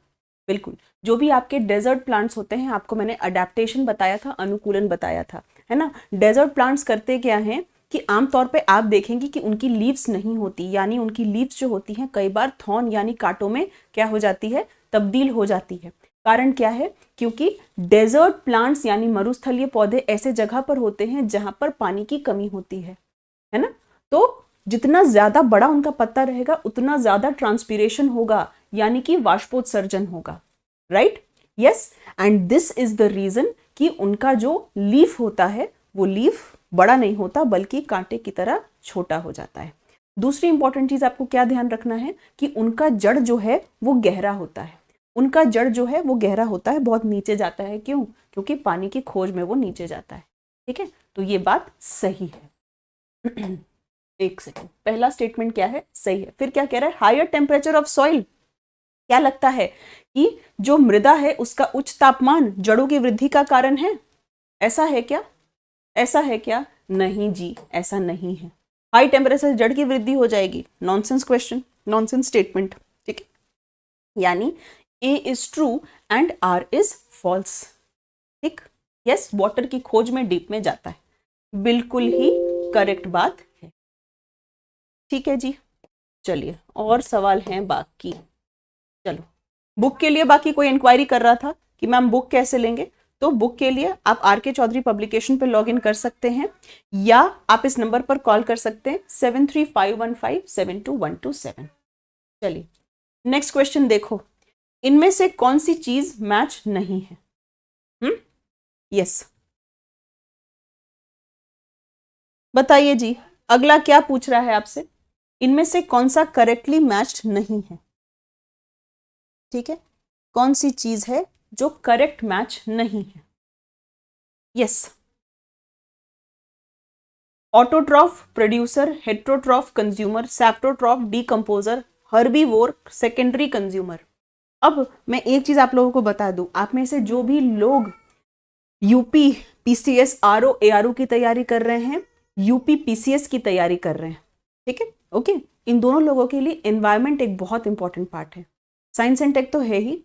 बिल्कुल। जो भी आपके डेजर्ट प्लांट्स होते हैं, आपको मैंने अडेप्टेशन बताया था, अनुकूलन बताया था, है ना। डेजर्ट प्लांट्स करते क्या हैं कि आमतौर पे आप देखेंगे कि उनकी लीव्स नहीं होती, यानी उनकी लीव्स जो होती हैं कई बार थॉर्न यानी कांटों में क्या हो जाती है, तब्दील हो जाती है। कारण क्या है? क्योंकि डेजर्ट प्लांट्स यानी मरुस्थलीय पौधे ऐसे जगह पर होते हैं जहां पर पानी की कमी होती है ना। तो जितना ज्यादा बड़ा उनका पत्ता रहेगा उतना ज्यादा ट्रांसपीरेशन होगा, यानी कि वाष्पोत्सर्जन होगा। Right, yes. And this is the reason कि उनका जो लीफ होता है वो लीफ बड़ा नहीं होता बल्कि कांटे की तरह छोटा हो जाता है। दूसरी इंपॉर्टेंट चीज आपको क्या ध्यान रखना है कि उनका जड़ जो है वो गहरा होता है। उनका जड़ जो है वो गहरा होता है, बहुत नीचे जाता है। क्यों? क्योंकि पानी की खोज में वो नीचे जाता है। ठीक है, तो ये बात सही है। एक सेकेंड, पहला स्टेटमेंट क्या है? सही है। फिर क्या कह रहा है? Higher temperature of soil. क्या लगता है कि जो मृदा है उसका उच्च तापमान जड़ों की वृद्धि का कारण है? ऐसा है क्या? ऐसा है क्या? नहीं जी, ऐसा नहीं है। हाई टेम्परेचर जड़ की वृद्धि हो जाएगी? Nonsense question, nonsense statement. ठीक है, यानी A is true and R is false। ठीक, यस, वाटर की खोज में डीप में जाता है, बिल्कुल ही करेक्ट बात है। ठीक है जी, चलिए और सवाल हैं बाकी। चलो, बुक के लिए बाकी कोई इंक्वायरी कर रहा था कि मैम बुक कैसे लेंगे, तो बुक के लिए आप आर.के. चौधरी पब्लिकेशन पे लॉग इन कर सकते हैं या आप इस नंबर पर कॉल कर सकते हैं 7351572127। चलिए नेक्स्ट क्वेश्चन देखो, इनमें से कौन सी चीज मैच नहीं है? यस, बताइए जी, अगला क्या पूछ रहा है आपसे? इनमें से कौन सा करेक्टली मैच्ड नहीं है? ठीक है, कौन सी चीज है जो करेक्ट मैच नहीं है? Yes, autotroph producer, heterotroph consumer, saprotroph decomposer, herbivore secondary consumer. अब मैं एक चीज आप लोगों को बता दूं, आप में से जो भी लोग यूपी पीसीएस आरओ एआरओ की तैयारी कर रहे हैं, यूपी पीसीएस की तैयारी कर रहे हैं, ठीक है, ओके, इन दोनों लोगों के लिए एनवायरमेंट एक बहुत इंपॉर्टेंट पार्ट है। साइंस एंड टेक तो है ही,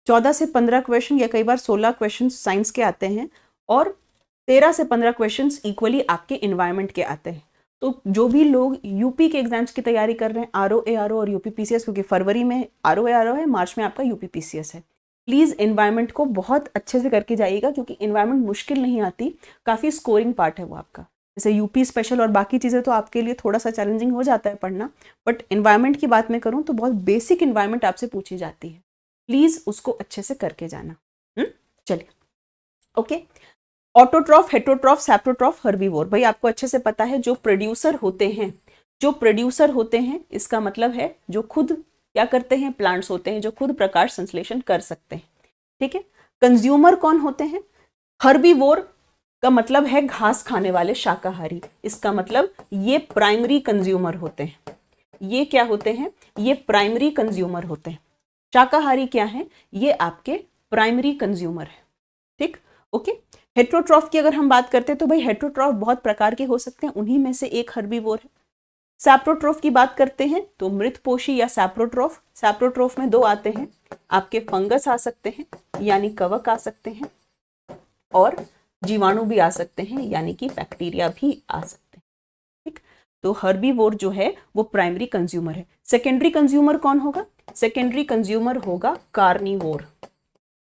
14 से 15 क्वेश्चन या कई बार 16 क्वेश्चन साइंस के आते हैं और 13 से 15 क्वेश्चन इक्वली आपके एनवायरमेंट के आते हैं। तो जो भी लोग यूपी के एग्जाम्स की तैयारी कर रहे हैं, आरओ एआरओ और यूपी पीसीएस, क्योंकि फरवरी में आरओ एआरओ है, मार्च में आपका यूपी पीसीएस है, प्लीज़ इन्वायरमेंट को बहुत अच्छे से करके जाइएगा, क्योंकि इन्वायरमेंट मुश्किल नहीं आती, काफ़ी स्कोरिंग पार्ट है वो आपका। जैसे यूपी स्पेशल और बाकी चीज़ें तो आपके लिए थोड़ा सा चैलेंजिंग हो जाता है पढ़ना, बट इन्वायरमेंट की बात मैं करूँ तो बहुत बेसिक इन्वायरमेंट आपसे पूछी जाती है, प्लीज़ उसको अच्छे से करके जाना। चलिए, ओके। ऑटोट्रॉफ, हेटरोट्रॉफ, सैप्रोट्रॉफ, हर्बीवोर, भाई आपको अच्छे से पता है, जो प्रोड्यूसर होते हैं, जो प्रोड्यूसर होते हैं, इसका मतलब है जो खुद क्या करते हैं, प्लांट्स होते हैं जो खुद प्रकाश संश्लेषण कर सकते हैं, ठीक है। कंज्यूमर कौन होते हैं, हर्बीवोर का मतलब है घास खाने वाले शाकाहारी, इसका मतलब ये प्राइमरी कंज्यूमर होते हैं, ये क्या होते हैं, ये प्राइमरी कंज्यूमर होते हैं। शाकाहारी क्या है, ये आपके प्राइमरी कंज्यूमर है, ठीक, ओके। हेट्रोट्रॉफ की अगर हम बात करते हैं तो भाई हेट्रोट्रॉफ बहुत प्रकार के हो सकते हैं, उन्हीं में से एक हर्बीवोर है। सैप्रोट्रॉफ की बात करते हैं तो मृतपोषी या सैप्रोट्रॉफ, सैप्रोट्रॉफ में दो आते हैं, आपके फंगस आ सकते हैं यानी कवक आ सकते हैं, और जीवाणु भी आ सकते हैं यानी कि बैक्टीरिया भी आ सकते हैं, ठीक। तो हर्बीवोर जो है वो प्राइमरी कंज्यूमर है। सेकेंडरी कंज्यूमर कौन होगा, सेकेंडरी कंज्यूमर होगा कार्निवोर।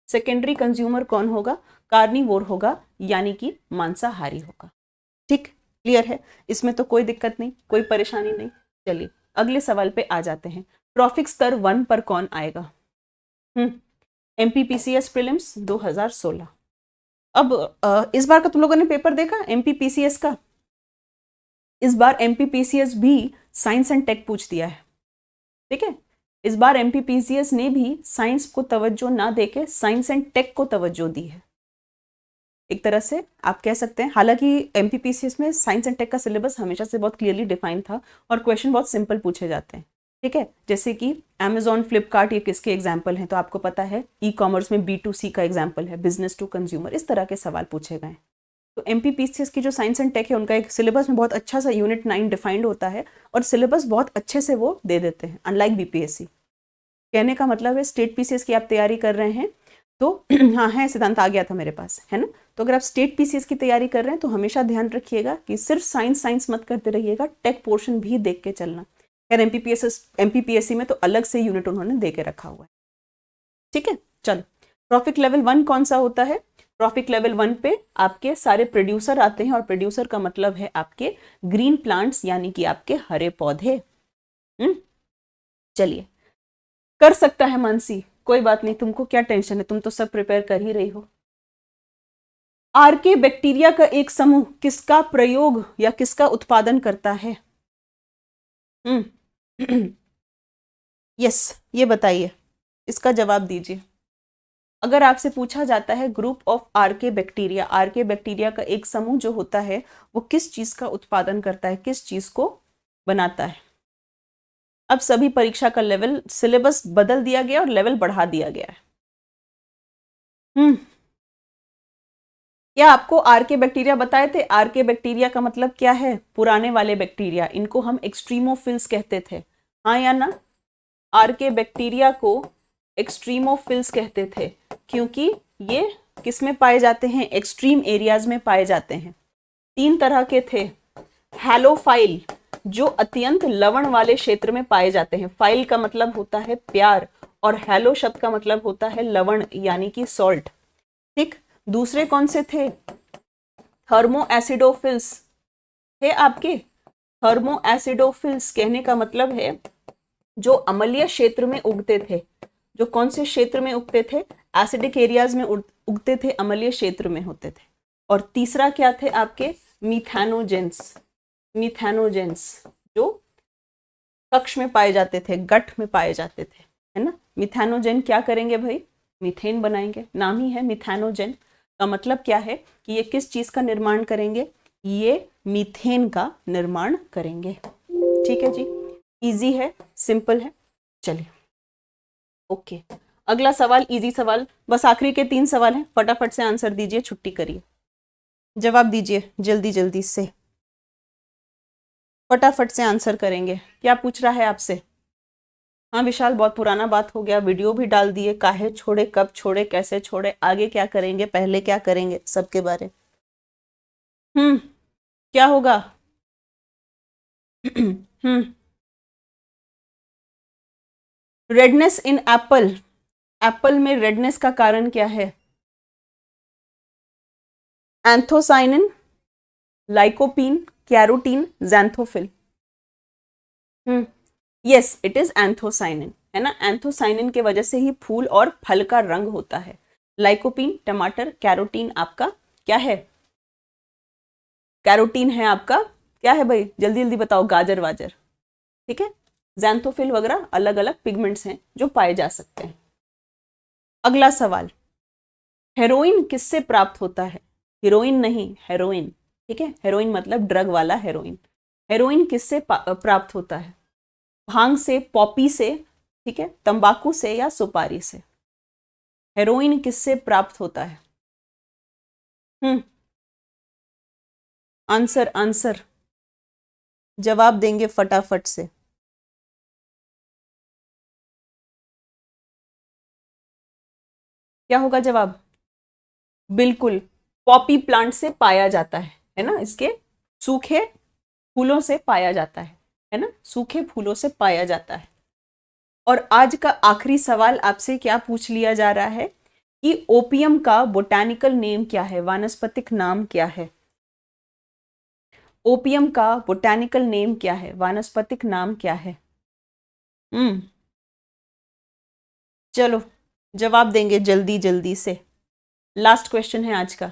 सेकेंडरी कंज्यूमर कौन होगा, कार्निवोर होगा, यानी कि मांसाहारी होगा, ठीक, क्लियर है, इसमें तो कोई दिक्कत नहीं, कोई परेशानी नहीं। चलिए अगले सवाल पे आ जाते हैं, ट्रॉफिक स्तर 1 पर कौन आएगा, एमपीपीसीएस प्रीलिम्स 2016। अब इस बार का तुम लोगों ने पेपर देखा एमपीपीसीएस का, इस बार एमपीपीसीएस भी साइंस एंड टेक पूछ दिया है, ठीक है। इस बार एमपीपीसीएस ने भी साइंस को तवज्जो ना देके साइंस एंड टेक को तवज्जो दी है, एक तरह से आप कह सकते हैं। हालांकि एमपीपीसीएस में साइंस एंड टेक का सिलेबस हमेशा से बहुत क्लियरली डिफाइन था और क्वेश्चन बहुत सिंपल पूछे जाते हैं, ठीक है। जैसे कि अमेजॉन, फ्लिपकार्ट, ये किसके एग्जाम्पल हैं, तो आपको पता है ई कॉमर्स में B2C का एग्जाम्पल है, बिजनेस टू कंज्यूमर, इस तरह के सवाल पूछे गए। तो एमपीपीसीएस की जो साइंस एंड टेक है उनका एक सिलेबस में बहुत अच्छा सा यूनिट 9 डिफाइंड होता है और सिलेबस बहुत अच्छे से वो दे देते हैं, अनलाइक बीपीएससी। कहने का मतलब है स्टेट पीसीएस की आप तैयारी कर रहे हैं तो हाँ है, सिद्धांत आ गया था मेरे पास, है ना। तो अगर आप स्टेट पीसीएस की तैयारी कर रहे हैं तो हमेशा ध्यान रखिएगा कि सिर्फ साइंस साइंस मत करते रहिएगा, टेक पोर्शन भी देख के चलना। खैर एमपीपीएससी में तो अलग से यूनिट उन्होंने दे के रखा हुआ है, ठीक है। चलो, ट्रॉफिक लेवल 1 कौन सा होता है, ट्रॉफिक लेवल 1 पे आपके सारे प्रोड्यूसर आते हैं, और प्रोड्यूसर का मतलब है आपके ग्रीन प्लांट्स यानी कि आपके हरे पौधे। चलिए, कर सकता है मानसी, कोई बात नहीं, तुमको क्या टेंशन है, तुम तो सब प्रिपेयर कर ही रही हो। आर्के बैक्टीरिया का एक समूह किसका प्रयोग या किसका उत्पादन करता है, यस, ये बताइए, इसका जवाब दीजिए। अगर आपसे पूछा जाता है ग्रुप ऑफ आर्के बैक्टीरिया का एक समूह जो होता है वो किस चीज का उत्पादन करता है, किस चीज को बनाता है। अब सभी परीक्षा का लेवल, सिलेबस बदल दिया गया और लेवल बढ़ा दिया गया है। क्या आपको आर्के बैक्टीरिया बताए थे, आर्के बैक्टीरिया का मतलब क्या है, पुराने वाले बैक्टीरिया, इनको हम एक्सट्रीमोफिल्स कहते थे, हाँ या ना। आर्के बैक्टीरिया को एक्सट्रीमोफिल्स कहते थे क्योंकि ये किस में पाए जाते हैं, एक्सट्रीम एरियाज में पाए जाते हैं। 3 तरह के थे, हैलोफाइल जो अत्यंत लवण वाले क्षेत्र में पाए जाते हैं, फाइल का मतलब होता है प्यार और हैलो शब्द का मतलब होता है लवण यानी कि सॉल्ट, ठीक। दूसरे कौन से थे, थर्मो एसिडोफिल्स थे आपके। थर्मो एसिडोफिल्स कहने का मतलब है जो अम्लीय क्षेत्र में उगते थे, जो कौन से क्षेत्र में उगते थे, एसिडिक एरियाज में उगते थे, अम्लीय क्षेत्र में होते थे। और तीसरा क्या थे आपके, मिथेनोजेंस, मिथेनोजेंस जो कक्ष में पाए जाते थे, गठ में पाए जाते थे, है ना। मिथेनोजेन क्या करेंगे भाई, मीथेन बनाएंगे, नाम ही है मिथेनोजेन का मतलब क्या है कि ये किस चीज का निर्माण करेंगे, ये मीथेन का निर्माण करेंगे, ठीक है जी, इजी है, सिंपल है। चलिए, ओके, अगला सवाल इजी सवाल, बस आखिरी के 3 सवाल हैं, फटाफट से आंसर दीजिए, छुट्टी करिए, जवाब दीजिए जल्दी जल्दी से, फटाफट से आंसर करेंगे। क्या पूछ रहा है आपसे, हाँ विशाल, बहुत पुराना बात हो गया, वीडियो भी डाल दिए, काहे छोड़े, कब छोड़े, कैसे छोड़े, आगे क्या करेंगे, पहले क्या करेंगे, सबके बारे। क्या होगा, रेडनेस इन एप्पल, एप्पल में रेडनेस का कारण क्या है? Anthocyanin, lycopene, carotene, xanthophyll. Yes, it is anthocyanin, है ना। एंथोसाइनिन के वजह से ही फूल और फल का रंग होता है। लाइकोपीन टमाटर, कैरोटीन आपका क्या है? कैरोटीन है आपका क्या है भाई, जल्दी जल्दी बताओ, गाजर वाजर, ठीक है। ज़ैंथोफिल वगैरह अलग अलग पिगमेंट्स हैं जो पाए जा सकते हैं। अगला सवाल, हेरोइन किससे प्राप्त होता है? हीरोइन नहीं, हेरोइन, ठीक है। हेरोइन मतलब ड्रग वाला हेरोइन। हेरोइन किससे प्राप्त होता है? भांग से, पॉपी से, ठीक है, तंबाकू से या सुपारी से? हेरोइन किससे प्राप्त होता है? आंसर आंसर, जवाब देंगे फटाफट से। क्या होगा जवाब? बिल्कुल, पॉपी प्लांट से पाया जाता है ना। इसके सूखे फूलों से पाया जाता है ना, सूखे फूलों से पाया जाता है। और आज का आखिरी सवाल आपसे क्या पूछ लिया जा रहा है कि ओपियम का बोटैनिकल नेम क्या है, वानस्पतिक नाम क्या है? ओपियम का बोटैनिकल नेम क्या है, वानस्पतिक नाम क्या है? हम्म, चलो जवाब देंगे जल्दी जल्दी से। लास्ट क्वेश्चन है आज का।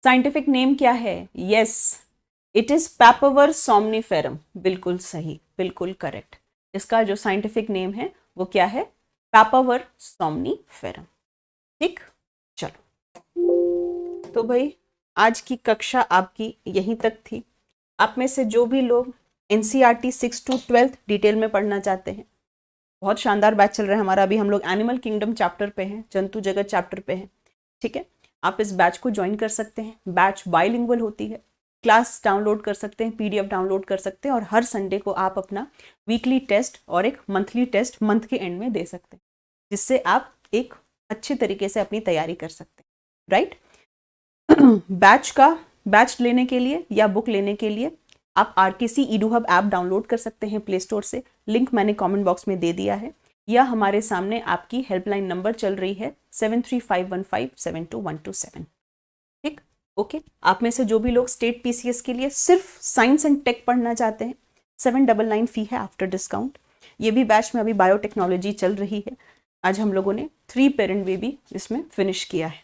साइंटिफिक नेम क्या है? Yes, it is Papaver सोमनिफेरम। बिल्कुल सही, बिल्कुल करेक्ट। इसका जो साइंटिफिक नेम है वो क्या है? पैपावर सोमनिफेरम। ठीक, चलो तो भाई आज की कक्षा आपकी यहीं तक थी। आप में से जो भी लोग एनसीईआरटी 6 to 12 डिटेल में पढ़ना चाहते हैं, बहुत शानदार बैच चल रहा है हमारा। अभी हम लोग एनिमल किंगडम चैप्टर पे हैं, जंतु जगत चैप्टर पे हैं, ठीक है। आप इस बैच को ज्वाइन कर सकते हैं। बैच बाइलिंगुअल होती है। क्लास डाउनलोड कर सकते हैं, पीडीएफ डाउनलोड कर सकते हैं, और हर संडे को आप अपना वीकली टेस्ट और एक मंथली टेस्ट मंथ के एंड में दे सकते हैं, जिससे आप एक अच्छे तरीके से अपनी तैयारी कर सकते हैं, राइट। बैच लेने के लिए या बुक लेने के लिए आप आरकेसी ईडूहब ऐप डाउनलोड कर सकते हैं प्ले स्टोर से। लिंक मैंने कमेंट बॉक्स में दे दिया है, या हमारे सामने आपकी हेल्पलाइन नंबर चल रही है 7351572127। ठीक, ओके। आप में से जो भी लोग स्टेट पीसीएस के लिए सिर्फ साइंस एंड टेक पढ़ना चाहते हैं, 799 फी है आफ्टर डिस्काउंट। ये भी बैच में अभी बायोटेक्नोलॉजी चल रही है। आज हम लोगों ने 3 पेरेंट बेबी इसमें फिनिश किया है,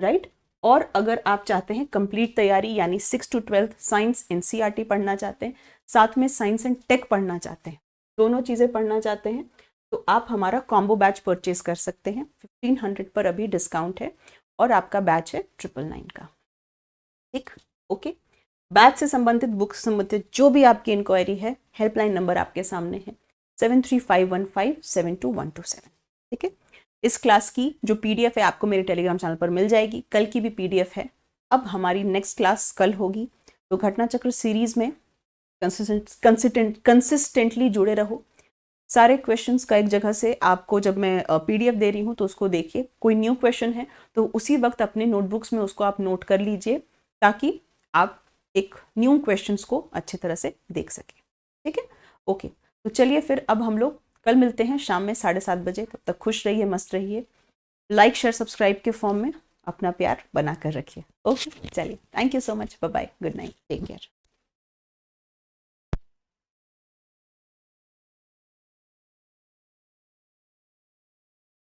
राइट। और अगर आप चाहते हैं कंप्लीट तैयारी, यानी 6 to 12 साइंस एनसीईआरटी पढ़ना चाहते हैं, साथ में साइंस एंड टेक पढ़ना चाहते हैं, दोनों चीज़ें पढ़ना चाहते हैं, तो आप हमारा कॉम्बो बैच परचेज कर सकते हैं। 1500 पर अभी डिस्काउंट है, और आपका बैच है 999 का। ठीक, ओके। बैच से संबंधित, बुक से संबंधित जो भी आपकी इंक्वायरी है, हेल्पलाइन नंबर आपके सामने है 7351572127। ठीक है। इस क्लास की जो पीडीएफ है आपको मेरे टेलीग्राम चैनल पर मिल जाएगी। कल की भी पीडीएफ है। अब हमारी नेक्स्ट क्लास कल होगी, तो घटना चक्र सीरीज में कंसिस्टेंटली जुड़े रहो। सारे क्वेश्चंस का एक जगह से आपको, जब मैं पीडीएफ दे रही हूँ तो उसको देखिए, कोई न्यू क्वेश्चन है तो उसी वक्त अपने नोटबुक्स में उसको आप नोट कर लीजिए, ताकि आप एक न्यू क्वेश्चंस को अच्छी तरह से देख सकें। ठीक है, ओके। तो चलिए फिर अब हम लोग कल मिलते हैं शाम में 7:30 बजे। तब तक खुश रहिए, मस्त रहिए। लाइक शेयर सब्सक्राइब के फॉर्म में अपना प्यार बना कर रखिए। ओके, चलिए, thank you so much, bye bye, good night, take care.